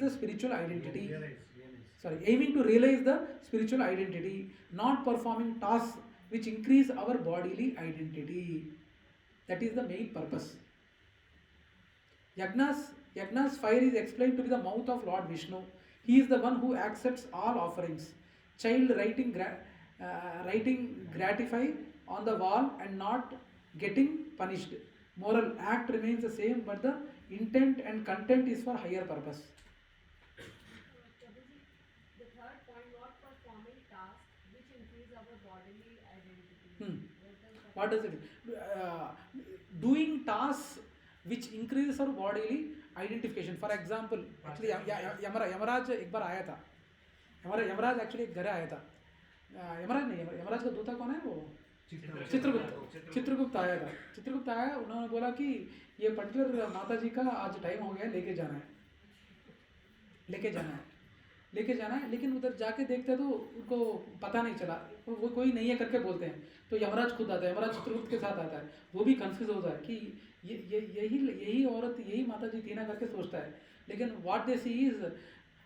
the spiritual identity. Aiming to realize the spiritual identity, not performing tasks which increase our bodily identity. That is the main purpose. Yagna's fire is explained to be the mouth of Lord Vishnu. He is the one who accepts all offerings. Child writing gratify on the wall and not getting punished. Moral act remains the same, but the intent and content is for higher purpose. The third point, not performing tasks which increase our bodily identity. What does it mean? Doing tasks which increases our bodily identification. For example, actually Yamraj एक बार आया था. Yamraj actually एक घर आया था. यमराज का दूता कौन है? वो चित्रगुप्त आया था. चित्रगुप्त आया, उन्होंने बोला कि ये पर्टिकुलर माता जी का आज टाइम हो गया, लेके जाना है. लेकिन उधर जाके देखते तो उनको पता नहीं चला, वो कोई नहीं है करके बोलते हैं. तो यमराज खुद आता है, यमराज चित्रगुप्त के साथ आता है. वो भी कंफ्यूज होता है कि यही औरत, यही माता जी थी ना करके सोचता है. लेकिन व्हाट दे सी इज,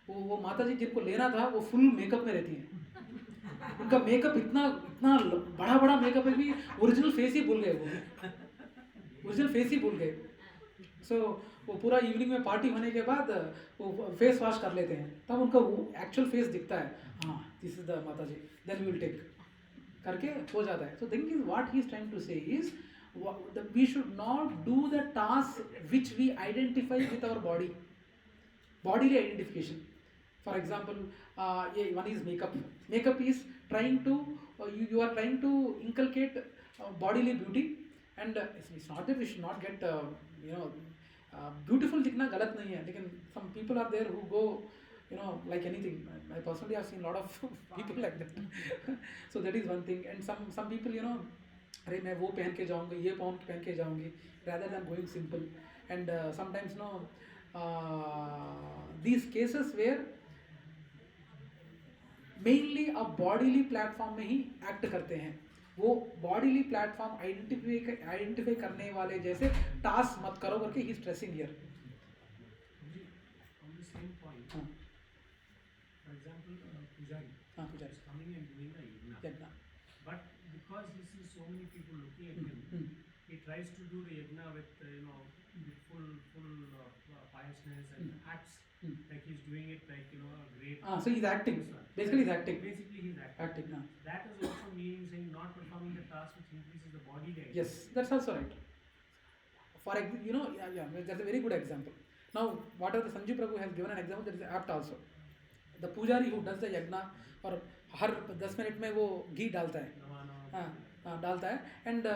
वो माता जी जिनको लेना था वो फुल मेकअप में रहती हैं. उनका मेकअप इतना बड़ा मेकअप है कि ओरिजिनल फेस ही भूल गए. सो वो पूरा इवनिंग में पार्टी होने के बाद वो फेस वॉश कर लेते हैं, तब उनका वो एक्चुअल फेस दिखता है. हाँ, this is the mata ji, then we will take करके हो जाता है. So think is what he is trying to say is we should not do the task which we identify with our bodily identification. For example, one is makeup is trying to you are trying to inculcate bodily beauty, and it's not that we should not get beautiful दिखना गलत नहीं है, लेकिन some people are there who go like anything. I personally have seen a lot of people like that. So that is one thing. And some people अरे मैं वो पहन के जाऊँगी, ये पहन के जाऊँगी, rather than going simple. And sometimes these cases where mainly a bodily platform में ही act करते हैं, वो bodily platform identify करने वाले जैसे task मत करो करके he is stressing here. On the same point, for example, Pujari is coming and doing the yajna. But because he sees so many people looking at him, he tries to do the yajna with with full piousness and acts like he's doing it like a great. So he's acting. Basically, he's acting. Basically, he's acting. That is also meaning saying not performing the task which increases the body weight. Yes, that's also right. For that's a very good example. Now, whatever the Sanjeev Prabhu has given an example, that is apt also. The pujari who does the yajna और हर 10 minute में वो घी डालता है, and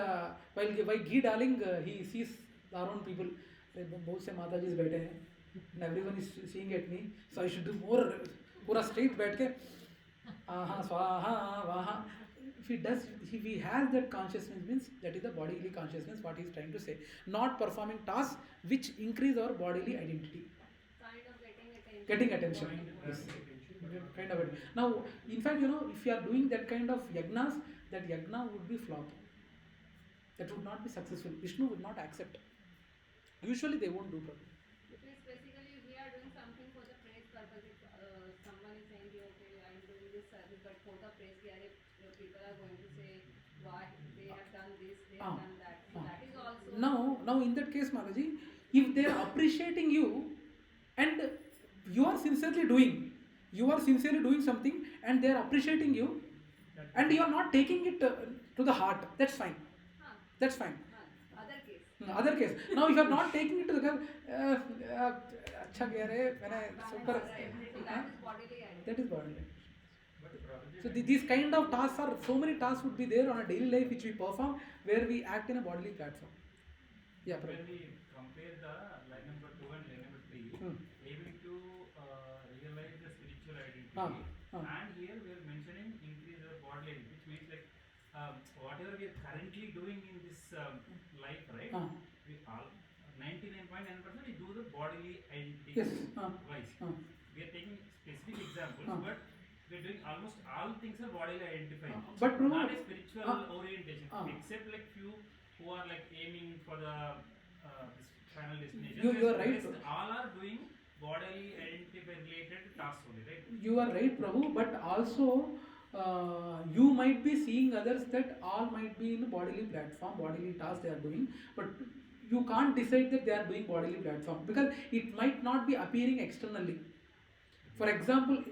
while ghee डालिंग he sees our own people. बहुत से माता जी बैठे हैं, and everyone is seeing at me, so I should do more. पूरा straight बैठ के हाँ स्वाहा वाहा. If he has that consciousness, means that is the bodily consciousness, what he is trying to say. Not performing tasks which increase our bodily identity. Kind of Getting attention. Yes. Kind of it. Now, in fact, if you are doing that kind of yagnas, that yagna would be flop. That would not be successful. Vishnu would not accept. Usually they won't do properly. Because basically we are doing something for the but quota praise people are going to say why they have done this, they have done that. So that is also Now in that case, Mataji, if they are appreciating you and you are sincerely doing something and they are appreciating you and you are not taking it to the heart, that's fine. That's fine. Other case. Now if you are not taking it to the heart, that is bodily. So these kind of tasks are, so many tasks would be there on a daily life which we perform where we act in a bodily platform. Yeah, when we compare the line number 2 and line number 3, able to realize the spiritual identity, and here we are mentioning increase the bodily identity, which means like whatever we are currently doing in this life, right? We all 99.9% we do the bodily identity wise. We are taking specific examples, but we are doing almost all things are bodily identified. But not a spiritual orientation, except like few who are like aiming for the this final destination. You are right. All are doing bodily identify related tasks only, right? You are right, Prabhu. But also, you might be seeing others that all might be in a bodily platform, bodily tasks they are doing, but you can't decide that they are doing bodily platform because it might not be appearing externally. For example,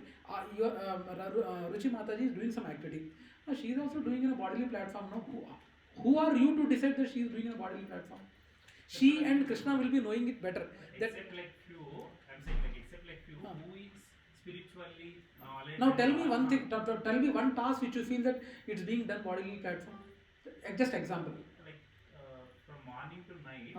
Ruchi Mataji is doing some activity. She is also doing in a bodily platform. No, who are you to decide that she is doing in a bodily platform? She and Krishna will be knowing it better. Except like few, I'm saying like except like few who is spiritually knowledge. Now tell me one thing. Tell me one task which you feel that it's being done bodily platform. Just example. Like from morning to night,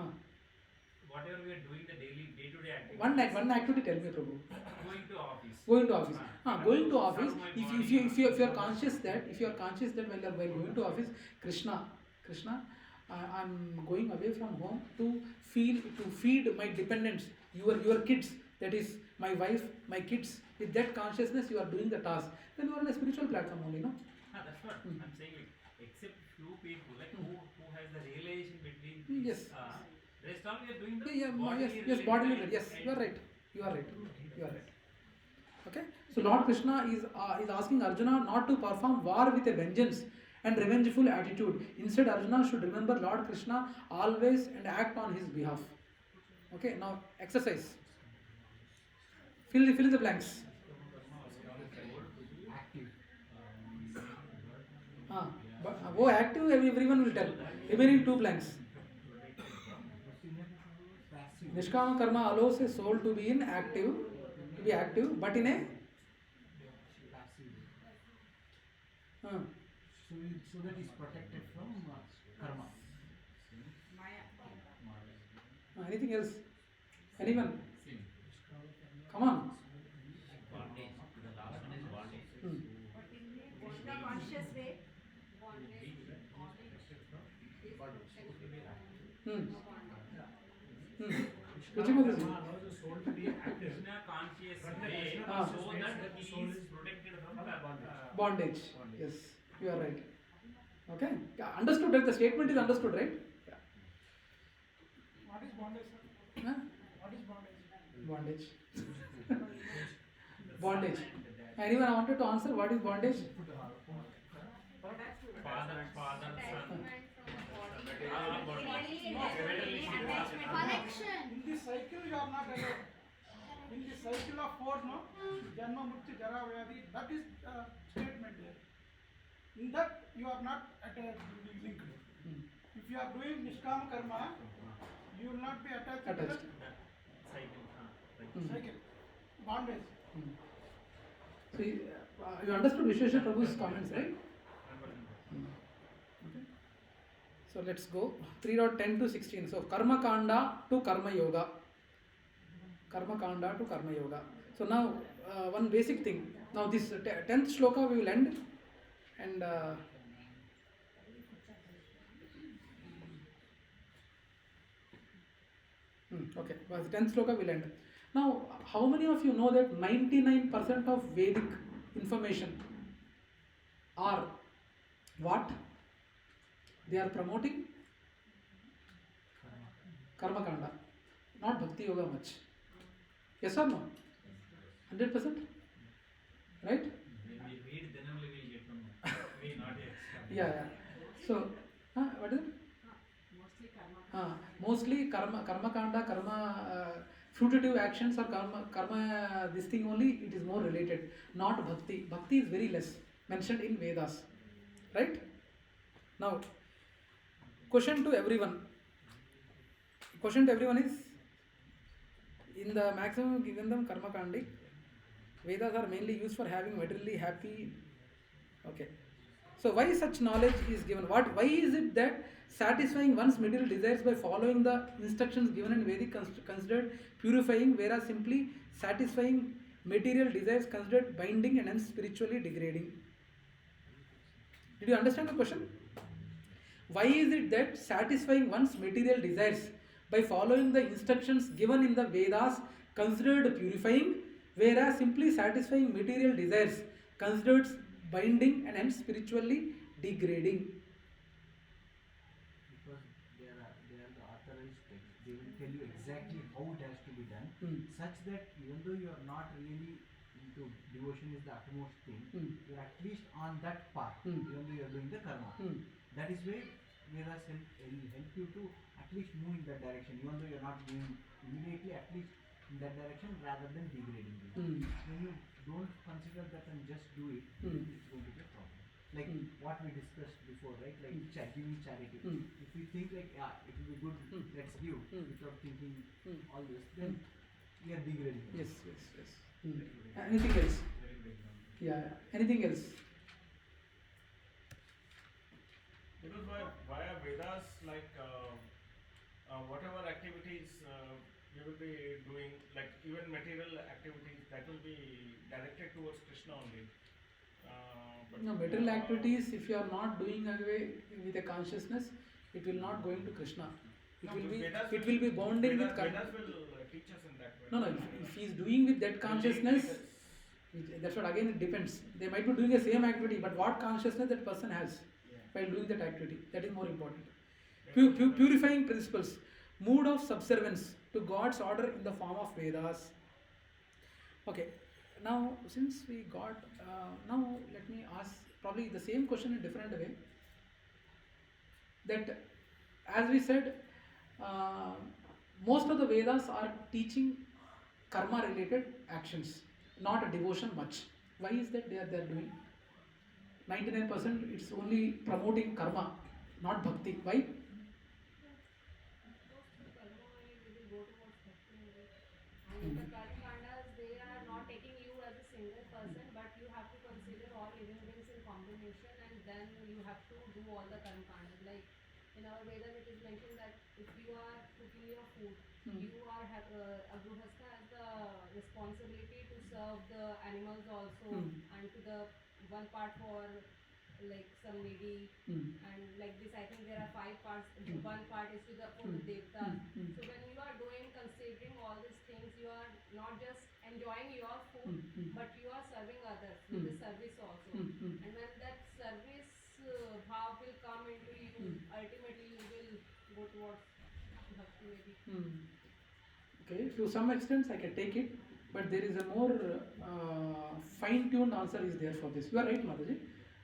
whatever we are doing the daily day-to-day activity. One activity. Tell me, Prabhu. Going to office. Going to office. Going to office. If you are conscious that while going to office, Krishna, I'm going away from home to feed my dependents, your kids, that is my wife, my kids. With that consciousness, you are doing the task. Then you are on a spiritual platform only, no? That's what I'm saying. Like, except few people, like who has the relation between. Yes. Rest all we are doing the yes, bodily. Yes, you are right. Okay. So Lord Krishna is asking Arjuna not to perform war with a vengeance and revengeful attitude. Instead, Arjuna should remember Lord Krishna always and act on his behalf. Okay. Now exercise. Fill the blanks. Active. Everyone will tell. Remaining 2 blanks. Nishkama karma allows a soul to be active, but in a so that is protected from karma. Anything else? Anyone? Come on. Bondage. The last one is bondage. But in the conscious way, Allows the soul to be active. In a conscious way, so that the soul is protected from Bondage. Yes, you are right. Okay. Yeah, understood that the statement is understood, right? Yeah. What is bondage, sir? Huh? What is bondage? Bondage. Anyone wanted to answer what is bondage? father, son. In this cycle you are not alive. In this cycle of 4, no? Janma, Mrityu, Jara, Vyadi, that is statement there. In that you are not linked. If you are doing Nishkama karma, you will not be attached to the cycle. Bondage. So you understood Vishweshwar Prabhu's comments, right? Okay. So let's go 3.10 to 16. So Karma Kanda to Karma Yoga. Karma Kanda to Karma Yoga. So now one basic thing. Now this 10th shloka we will end, and okay, well, the 10th shloka will end. Now, how many of you know that 99% of Vedic information are what? They are promoting Karma Kanda, not bhakti-yoga much. Yes or no? 100%? Right? When we read, then only Yeah. So, what is it? Mostly karma kanda, fruitative actions or karma, this thing only, it is more related, not bhakti. Bhakti is very less mentioned in Vedas, right? Now, question to everyone is, in the maximum given them karma kandik, Vedas are mainly used for having materially happy. Okay. So why such knowledge is given? Why is it that satisfying one's material desires by following the instructions given in Vedic considered purifying, whereas simply satisfying material desires considered binding and hence spiritually degrading? Did you understand the question? Why is it that satisfying one's material desires by following the instructions given in the Vedas considered purifying, whereas simply satisfying material desires considered binding and hence spiritually degrading? Because they are the authorized text. They will tell you exactly how it has to be done, such that even though you are not really into devotion is the utmost thing, you are at least on that path, even though you are doing the karma. That is where Vedas will help you to at least move in that direction, even though you are not moving immediately, at least in that direction rather than degrading you. When you don't consider that and just do it, it's going to be a problem. Like what we discussed before, right? Like giving charity. If we think like, it will be good, let's give, without thinking all this, then we are degrading. Yes. Anything else? Yeah. Anything else? Because via Vedas, like whatever activities you will be doing, like even material activities, that will be directed towards Krishna only. No, material activities, if you are not doing away with a consciousness, it will not go into Krishna. It will be bonding with karma. Vedas will teach us in that way. No, if he is doing with that consciousness, that's what again it depends. They might be doing the same activity, but what consciousness that person has while doing that activity, that is more important. Purifying principles, mood of subservience to God's order in the form of Vedas. Okay, now since we got, now let me ask probably the same question in a different way. That, as we said, most of the Vedas are teaching karma related actions, not a devotion much. Why is that they are doing? 99% it's only promoting karma, not bhakti. Why? And the karma-kandas, they are not taking you as a single person, but you have to consider all living beings in combination, and then you have to do all the karma-kandas. Like in our Vedas, it is mentioned that if you are cooking your food, you are a gruhastha has the responsibility to serve the animals also, and to the one part for like some needy, and like this I think there are 5 parts. One part is for the devtas. So when you are doing, considering all these things, you are not just enjoying your food, but you are serving others with the service also. And when that service bhav will come into you, ultimately you will go towards bhakti maybe. Okay, to some extent I can take it, but there is a more fine-tuned answer is there for this. You are right, Mataji.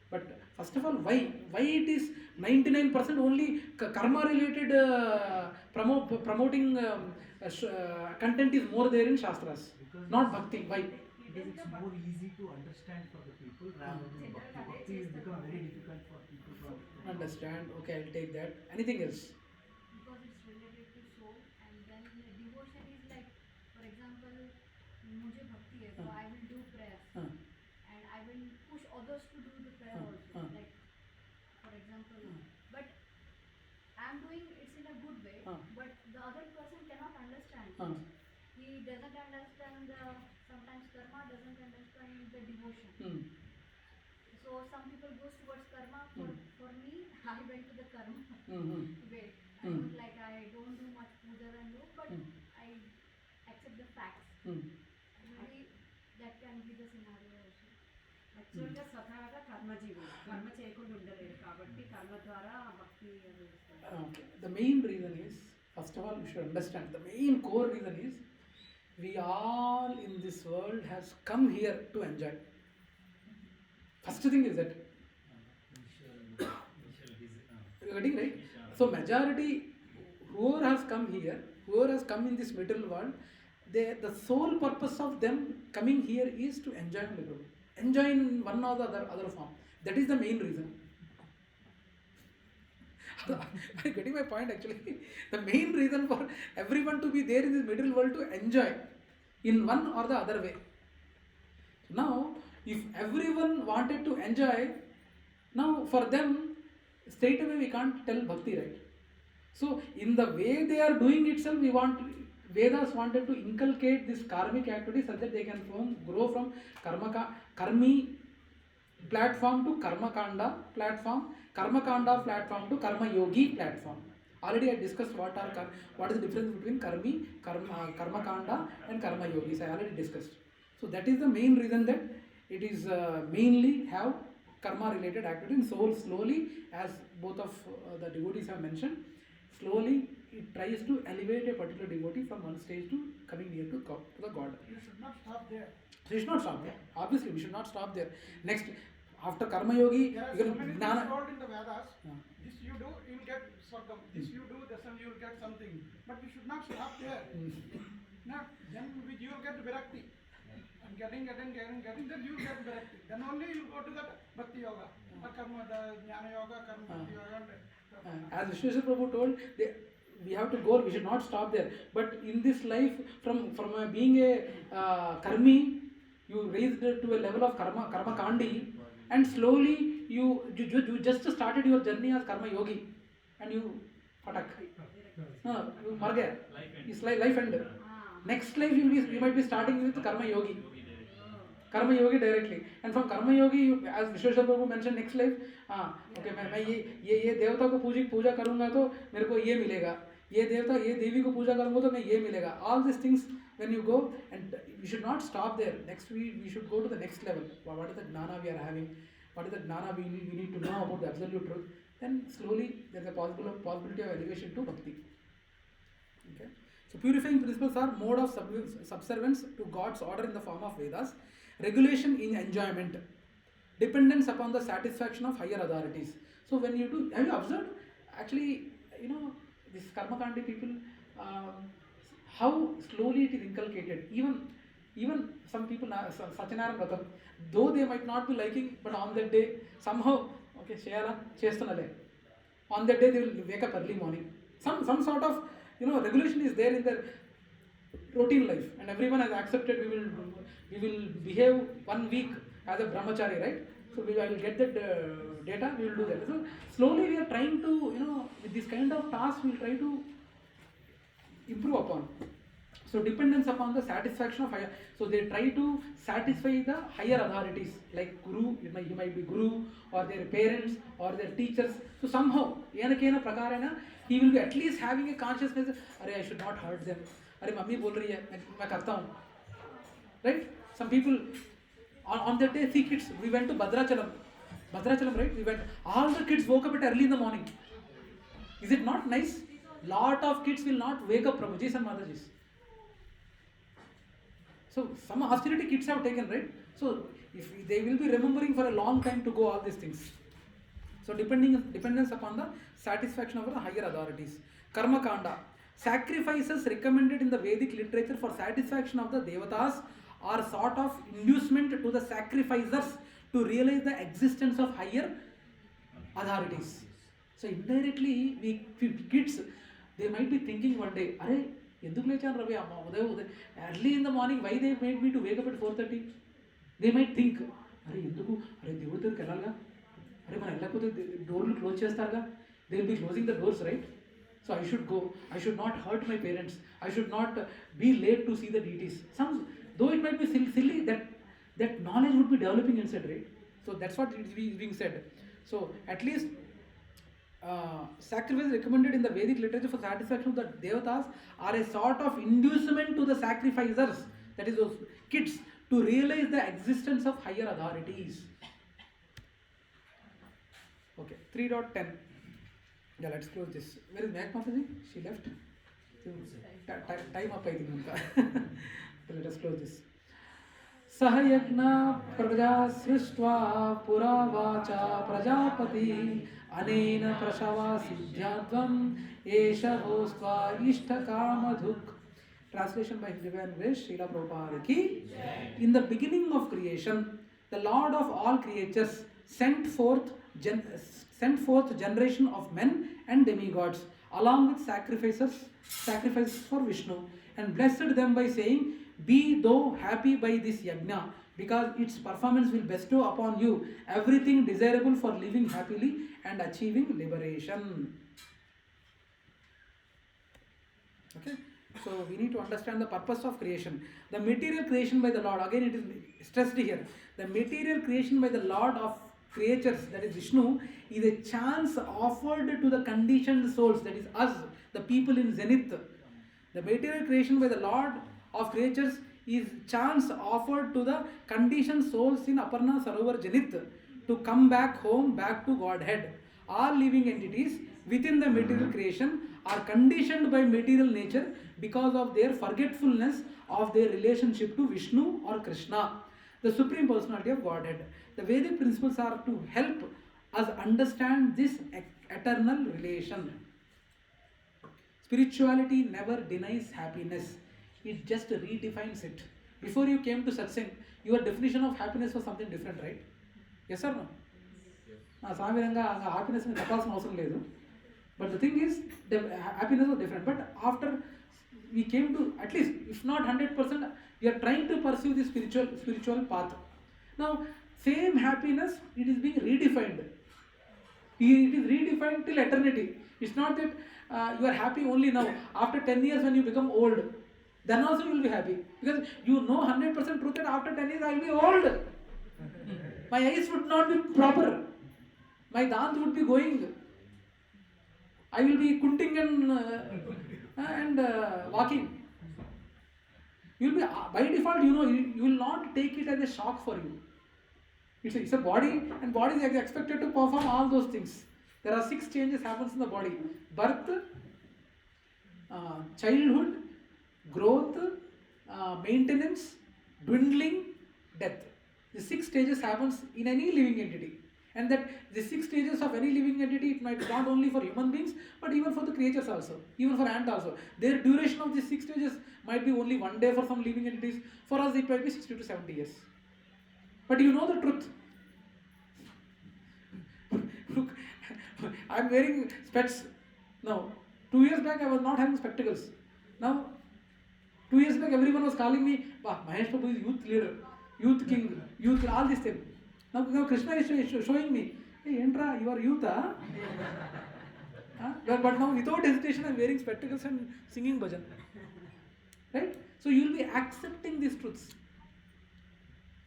But first of all, why it is 99% only karma-related promoting content is more there in Shastras, Because not bhakti. Why? Because it's more easy to understand for the people rather than bhakti. Bhakti has become very difficult for people to Understand. Okay, I'll take that. Anything else? Because it's related to soul, and then devotion is like, for example, मुझे भक्ति है, so I will do prayer, and I will push others to do the prayer also. Like, for example, but I'm doing it's in a good way, but the other person cannot understand. He doesn't understand sometimes karma, doesn't understand the devotion. So some people goes towards karma. For me, I went to the karma way. I was like, I don't do much puja and no, but I accept the facts. Maybe that can be the scenario also. యాక్చువల్గా స్వతహాగా కర్మజీవులు కర్మ చేయకుండా ఉండలేరు కాబట్టి కర్మ ద్వారా భక్తి అనేది వస్తుంది. Okay. The main reason is, first of all, you should understand, the main core reason is, we all in this world has come here to enjoy. First thing is that You're getting right? So majority, whoever has come here, whoever has come in this material world, the sole purpose of them coming here is to enjoy Prabhu. Enjoy in one or the other form. That is the main reason. I'm getting my point actually. The main reason for everyone to be there in this material world to enjoy in one or the other way. Now, if everyone wanted to enjoy, now for them, straight away we can't tell bhakti, right? So, in the way they are doing itself, Vedas wanted to inculcate this karmic activity such that they can grow from karmi platform to karmakanda platform to karma yogi platform. Already I discussed what is the difference between karmakanda and karma yogis. I already discussed. So that is the main reason that it is mainly have karma related activity. And so slowly, as both of the devotees have mentioned, slowly it tries to elevate a particular devotee from one stage to coming near to the God. You should not stop there. So we should not stop there. Obviously, we should not stop there. Next, after karma yogi, There are you so can many things gnana. told in the Vedas. This you do, you will get swargam. This you do, then you will get something. But you should not stop there. No, then you will get virakti. And getting, then you will get virakti. Then only you will go to that bhakti-yoga. Or karma, the jnana-yoga, karma bhakti-yoga. As Śrīla Prabhupāda told, we have to go, we should not stop there. But in this life, from being a karmi, you raised to a level of karma kandi, and slowly you just started your journey as karma yogi, and you patak. You mar gaya. It's like life end. Next life you might be starting with karma yogi. Karma yogi directly, and from karma yogi, as Śrīla Prabhupāda mentioned, next life, okay, मैं ये देवता को पूजा करूँगा तो मेरे को ये मिलेगा, ये देवता ये देवी को पूजा करूँगा तो मैं ये मिलेगा. All these things when you go, and we should not stop there. Next we should go to the next level. What is the gnana we are having? What is the gnana we need to know about the absolute truth? Then slowly there is a possibility of elevation to bhakti. Okay. So purifying principles are mode of subservience to God's order in the form of Vedas, regulation in enjoyment, dependence upon the satisfaction of higher authorities. So when you do, have you observed actually, this karmakandi people, how slowly it is inculcated. Even some people, Satyanarayana Vratam, though they might not be liking, but on that day somehow, okay, Shayala, Chestanale. On that day they will wake up early morning. Some sort of regulation is there in their routine life, and everyone has accepted. We will behave 1 week as a brahmachari, right? So I will get that data. We will do that. So slowly we are trying to, with this kind of task, we will try to improve upon. So dependence upon the satisfaction of higher. So they try to satisfy the higher authorities like guru. You might be guru or their parents or their teachers. So somehow, he will be at least having a consciousness. I should not hurt them. Mummy bol rahi hai, main karta hu. Right? Some people on that day, 3 kids. We went to Bhadrachalam, right? We went. All the kids woke up at early in the morning. Is it not nice? Lot of kids will not wake up, Prabhujis and Madajis. So some hostility kids have taken, right? So if they will be remembering for a long time to go all these things. So dependence upon the satisfaction of the higher authorities. Karma kanda. Sacrifices recommended in the Vedic literature for satisfaction of the devatas are sort of inducement to the sacrificers to realize the existence of higher authorities. So indirectly, kids, they might be thinking one day, early in the morning, why they made me to wake up at 4:30? They might think, door close chestarga. They will be closing the doors, right? So I should go. I should not hurt my parents. I should not be late to see the deities. Though it might be silly, that knowledge would be developing inside, right? So that's what is being said. So at least sacrifice recommended in the Vedic literature for satisfaction of the devatas are a sort of inducement to the sacrificers, that is those kids, to realize the existence of higher authorities. Okay, 3.10. Yeah, let's close this. Where is Meg Mataji? She left. Time up, I think. So let us close this. Sahayagna praja srishtva pura vacha prajapati anena prashava siddhyadvam esha hostva ishtakamadhuk. Translation by His Divine Grace, Śrīla Prabhupāda ki. In the beginning of creation, the Lord of all creatures sent forth generation of men and demigods along with sacrifices for Vishnu, and blessed them by saying, "Be thou happy by this yajna, because its performance will bestow upon you everything desirable for living happily and achieving liberation." Okay, so we need to understand the purpose of creation. The material creation by the Lord, again it is stressed here, the material creation by the Lord of creatures, that is Vishnu, is a chance offered to the conditioned souls, that is us, the people in Zenith. The material creation by the Lord of creatures is chance offered to the conditioned souls in Aparna Sarovar Janit to come back home, back to Godhead. All living entities within the material creation are conditioned by material nature because of their forgetfulness of their relationship to Vishnu or Krishna, the Supreme Personality of Godhead. The Vedic principles are to help us understand this eternal relation. Spirituality never denies happiness, it just redefines it. Before you came to satsang, your definition of happiness was something different, right? Yes or no? Happiness is not. But the thing is, the happiness was different. But after we came to, at least, if not 100%, we are trying to pursue the spiritual path. Now, same happiness, it is being redefined. It is redefined till eternity. It's not that you are happy only now. After 10 years when you become old, then also you will be happy. Because you know 100% truth that after 10 years I will be old. My eyes would not be proper. My dant would be going. I will be kunting and walking. You will be, by default, you know, you will not take it as a shock for you. It's a body, and body is expected to perform all those things. There are 6 changes happens in the body: birth, childhood, growth, maintenance, dwindling, death. The 6 stages happens in any living entity. And that the 6 stages of any living entity, it might not only for human beings, but even for the creatures also, even for ant also. Their duration of these 6 stages might be only 1 day for some living entities. For us, it might be 60 to 70 years. But you know the truth. Look, I am wearing specs now. 2 years back, I was not having spectacles. Now, 2 years back, everyone was calling me, Mahesh Prabhu is youth leader, youth king, youth, all these things. Now Krishna is showing me, hey, Entra, you are youth, huh? But now without hesitation, I am wearing spectacles and singing bhajan. Right? So you will be accepting these truths.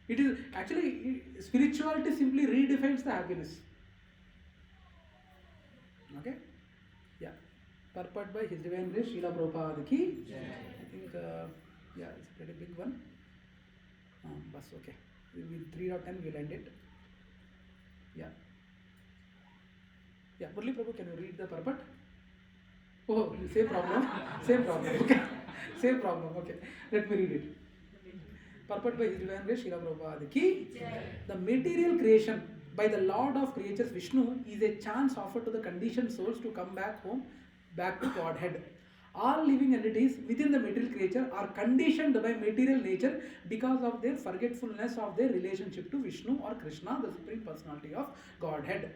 It is actually, spirituality simply redefines the happiness. Okay? Yeah. Purport by His Divine Grace, Śrīla Prabhupāda ki. I think, yeah, it's a pretty big one. Bas, okay. With 3.10 we'll end it. Yeah. Yeah, Murli Prabhu, can you read the purport? Oh, same problem. Same problem. Okay. Same problem. Okay. Let me read it. Purport by His Divine Grace, Śrīla Prabhupāda ki. The material creation by the Lord of creatures Vishnu is a chance offered to the conditioned souls to come back home, back to Godhead. All living entities within the material creature are conditioned by material nature because of their forgetfulness of their relationship to Vishnu or Krishna, the Supreme Personality of Godhead.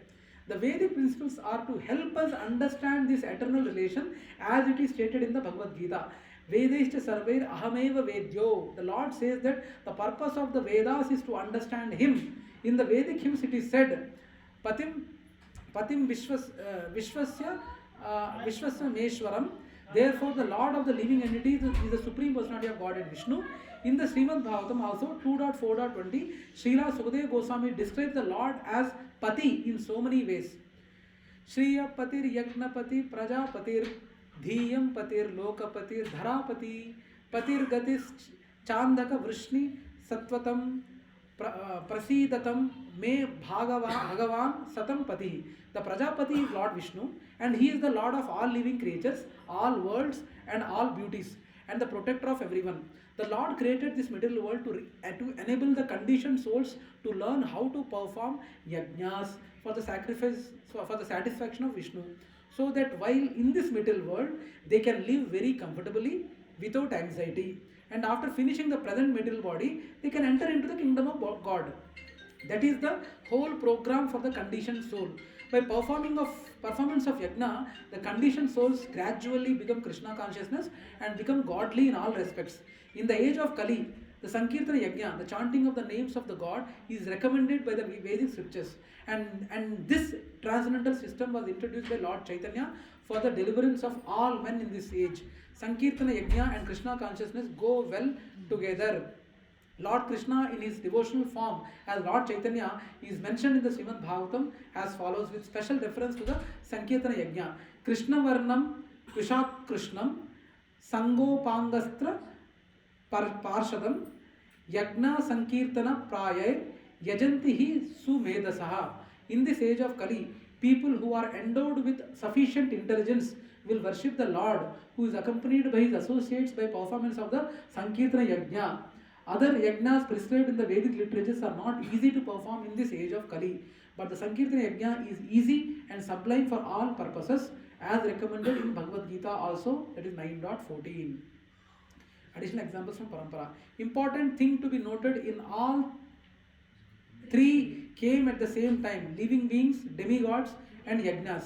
The Vedic principles are to help us understand this eternal relation as it is stated in the Bhagavadgita. Vedaishta sarvair ahameva vedyo. The Lord says that the purpose of the Vedas is to understand Him. In the Vedic hymns it is said, Patim Vishwasya Meshwaram. Therefore, the Lord of the living entities is the Supreme Personality of Godhead Vishnu. In the Srimad Bhagavatam also 2.4.20, Śrīla Sukadeva Goswami describes the Lord as Pati in so many ways. Shriya Patir Yagnapati Prajapatir Dhiyam Patir Lokapatir Dharapati Patir Gatis Chandaka Vrishni Sattvatam Prasidatam Me Bhagavan Satam Pati. The Prajapati is Lord Vishnu, and he is the Lord of all living creatures, all worlds and all beauties, and the protector of everyone. The Lord created this material world to enable the conditioned souls to learn how to perform yajnas for the sacrifice, for the satisfaction of Vishnu, so that while in this material world they can live very comfortably without anxiety, and after finishing the present material body they can enter into the kingdom of God. That is the whole program for the conditioned soul. By performance of yajna, the conditioned souls gradually become Krishna consciousness and become godly in all respects. In the age of Kali, the Sankirtana Yajna, the chanting of the names of the God, is recommended by the Vedic scriptures. And this transcendental system was introduced by Lord Chaitanya for the deliverance of all men in this age. Sankirtana Yajna and Krishna consciousness go well together. Lord Krishna in his devotional form as Lord Chaitanya is mentioned in the Srimad Bhagavatam as follows, with special reference to the Sankirtana Yajna. Krishna Varnam Krishak Krishnam Sangopangastra Parshadam Yajna Sankirtana Prayay Yajantihi Sumedasaha. In this age of Kali, people who are endowed with sufficient intelligence will worship the Lord, who is accompanied by his associates by performance of the Sankirtana Yajna. Other yajnas prescribed in the Vedic literatures are not easy to perform in this age of Kali, but the Sankirtana Yajna is easy and sublime for all purposes, as recommended in Bhagavadgita also, that is 9.14. Additional examples from Parampara. Important thing to be noted, in all three came at the same time: living beings, demigods and yajnas.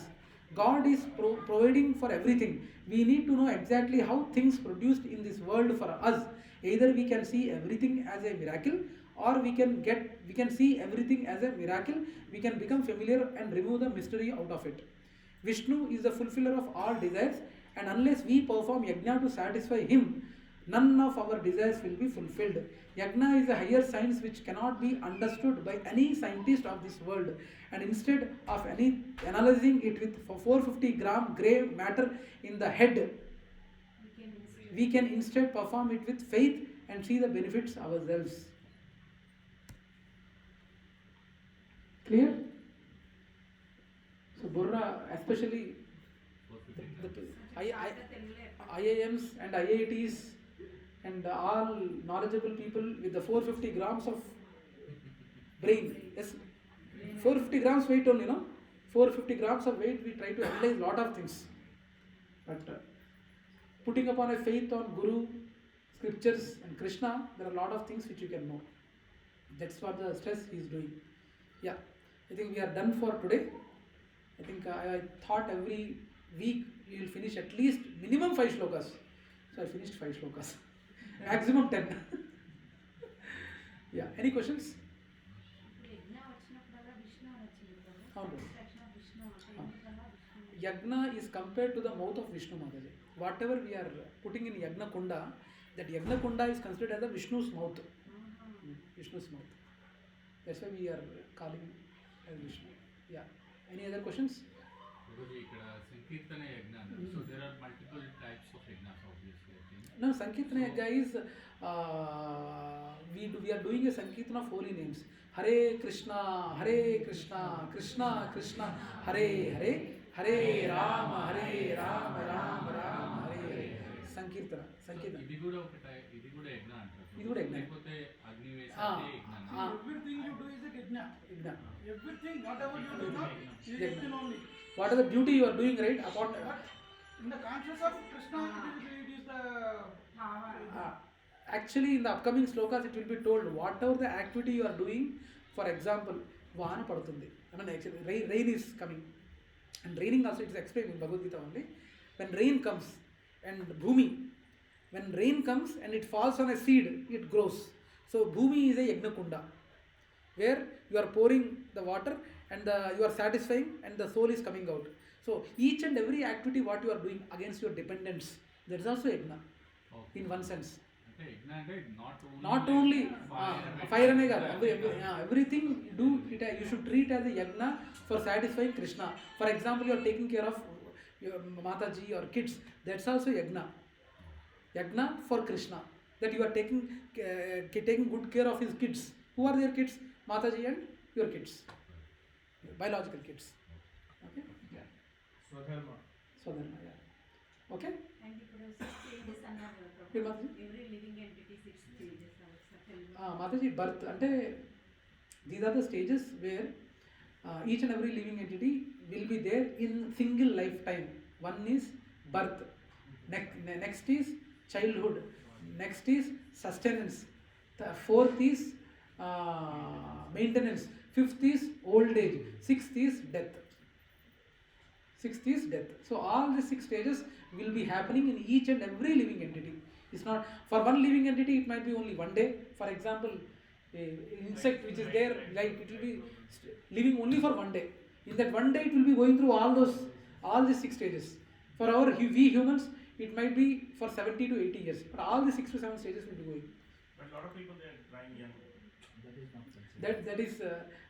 God is providing for everything. We need to know exactly how things produced in this world for us. Either we can see everything as a miracle, or we can see everything as a miracle. We can become familiar and remove the mystery out of it. Vishnu is the fulfiller of all desires, and unless we perform yajna to satisfy him, none of our desires will be fulfilled. Yajna is a higher science which cannot be understood by any scientist of this world, and instead of analyzing it with 450 gram grey matter in the head, we can instead perform it with faith and see the benefits ourselves. Clear? So Burra, especially the IIMs and IITs and all knowledgeable people with the 450 grams of brain. Yes, 450 grams weight only, no? 450 grams of weight, we try to analyze lot of things. But putting upon a faith on Guru, scriptures and Krishna, there are a lot of things which you can know. That's what the stress he is doing. Yeah, I think we are done for today. I think I thought every week we will finish at least minimum 5 shlokas. So I finished 5 shlokas. Maximum 10. Yeah, any questions? Yagna is compared to the mouth of Vishnu, Mataji. Whatever we are putting in Yagna Kunda, that Yagna Kunda is considered as a Vishnu's mouth. Vishnu's mouth. That's why we are calling as Vishnu. Yeah. Any other questions? Sankirtana Yagna. So there are multiple types of yagnas, obviously, I think. No, Sankirtana Yagna is we are doing a Sankirtana of holy names. Hare Krishna, Krishna Krishna, Hare Hare, Hare Rama, Rama Rama, Hare Hare. Sankirtana. ఇది కూడా యజ్ఞ అంటారు. ఇది కూడా యజ్ఞ. లేకపోతే అగ్ని వేసి యజ్ఞ. Everything you do is a yajna. Everything, whatever you do not, is yajna only. What are the duty you are doing, right? About in the consciousness of Krishna, it is the actually in the upcoming slokas it will be told whatever the activity you are doing. For example, Vahana padutundi. I mean, actually rain is coming, and raining also it is explained in Bhagavadgita only. When rain comes and Bhumi, when rain comes and it falls on a seed, it grows. So Bhumi is a yajna kunda, where you are pouring the water and you are satisfying and the soul is coming out. So each and every activity what you are doing against your dependents, that is also yajna, in one sense. Not only fire and everything you do it, you should treat as a yajna for satisfying Krishna. For example, you are taking care of your Mataji or kids, that's also yajna. Yajna for Krishna, that you are taking good care of his kids. Who are their kids? Mataji and your kids, biological kids. Okay? Yeah. Swadharma, yeah. Okay? And the process changes another. Hey, Mataji? Every living entity Mataji, birth. These are the stages where each and every living entity will be there in single lifetime. One is birth. Next is childhood. Next is sustenance. The fourth is maintenance. Fifth is old age. Sixth is death. So all the 6 stages will be happening in each and every living entity. It's not for one living entity, it might be only one day. For example, an insect which is there, like it will be living only for one day. In that one day, it will be going through all the 6 stages. For we humans, it might be for 70 to 80 years. But all the 6 to 7 stages will be going. But a lot of people, they are dying young.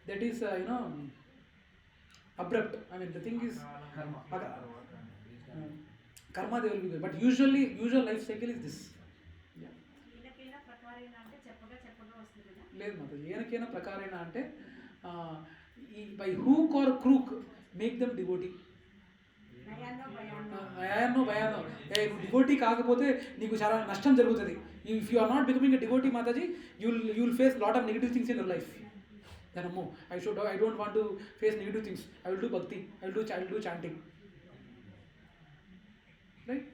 That is abrupt. The thing is karma they will be good. But usual life cycle is this. లేదు మాతాజీ ఏనకైనా ప్రకారేనా అంటే by hook or crook make them devotee. అయానో భయానో devotee కాకపోతే నీకు చాలా నష్టం జరుగుతుంది. If you are not becoming a devotee Mataji you will face lot of negative things in your life. Then I don't want to face negative things. I will do bhakti. I will do chanting. Right?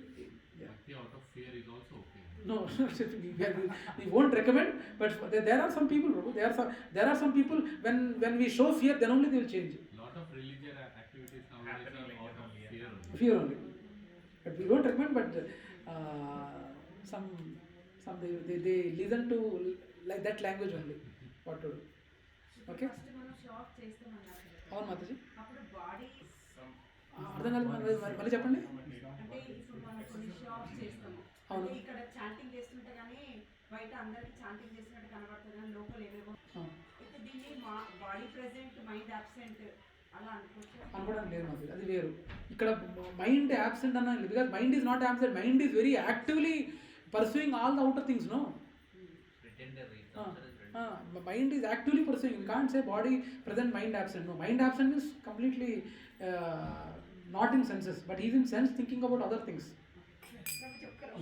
Yeah. Bhakti out of fear is also okay. No, we won't recommend. But there are some people, Prabhu. There are some people when we show fear, then only they will change. Lot of religious activities nowadays are out of fear only. Fear only. But we don't recommend. But some they listen to like that language only. What to do? Okay. అవును మాతాజీ అర్థం కాదు మళ్ళీ చెప్పండి. అంటే ఇప్పుడు మనం కొన్ని shops చేస్తాము. అంటే ఇక్కడ చాంటింగ్ చేస్తుంటే కానీ బయట అందరికి చాంటింగ్ చేస్తున్నట్టు కనబడుతుంది కానీ లోపల ఏమేమో. అయితే దీన్ని బాడీ ప్రెసెంట్ మైండ్ అబ్సెంట్ అలా అనుకోవచ్చు. అనుకోవడం లేదు మాతాజీ, అది వేరు. ఇక్కడ మైండ్ యాబ్సెంట్ అన్నాను because mind is not absent. Mind is very actively pursuing all the outer things, no? Mind is actively pursuing. We can't say body present, mind absent. No, mind absent is completely not in senses, but he's in sense thinking about other things.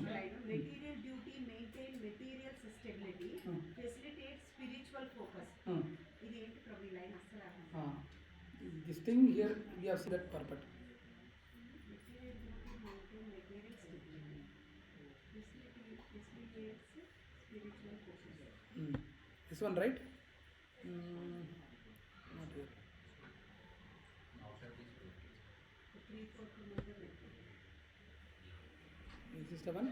Material duty maintain material stability, facilitates spiritual focus. ఇది ఏంటి ప్రభు ఈ line అసలు This thing here we have seen that purport. Material duty maintain material stability, facilitates spiritual focus. This one, right? Not here. Is this the one?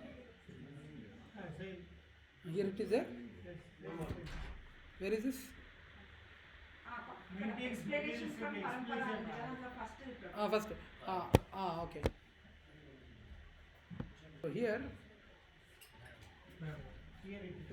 Here it is there? Where is this? Explanation from Parampara. First. Okay. So here it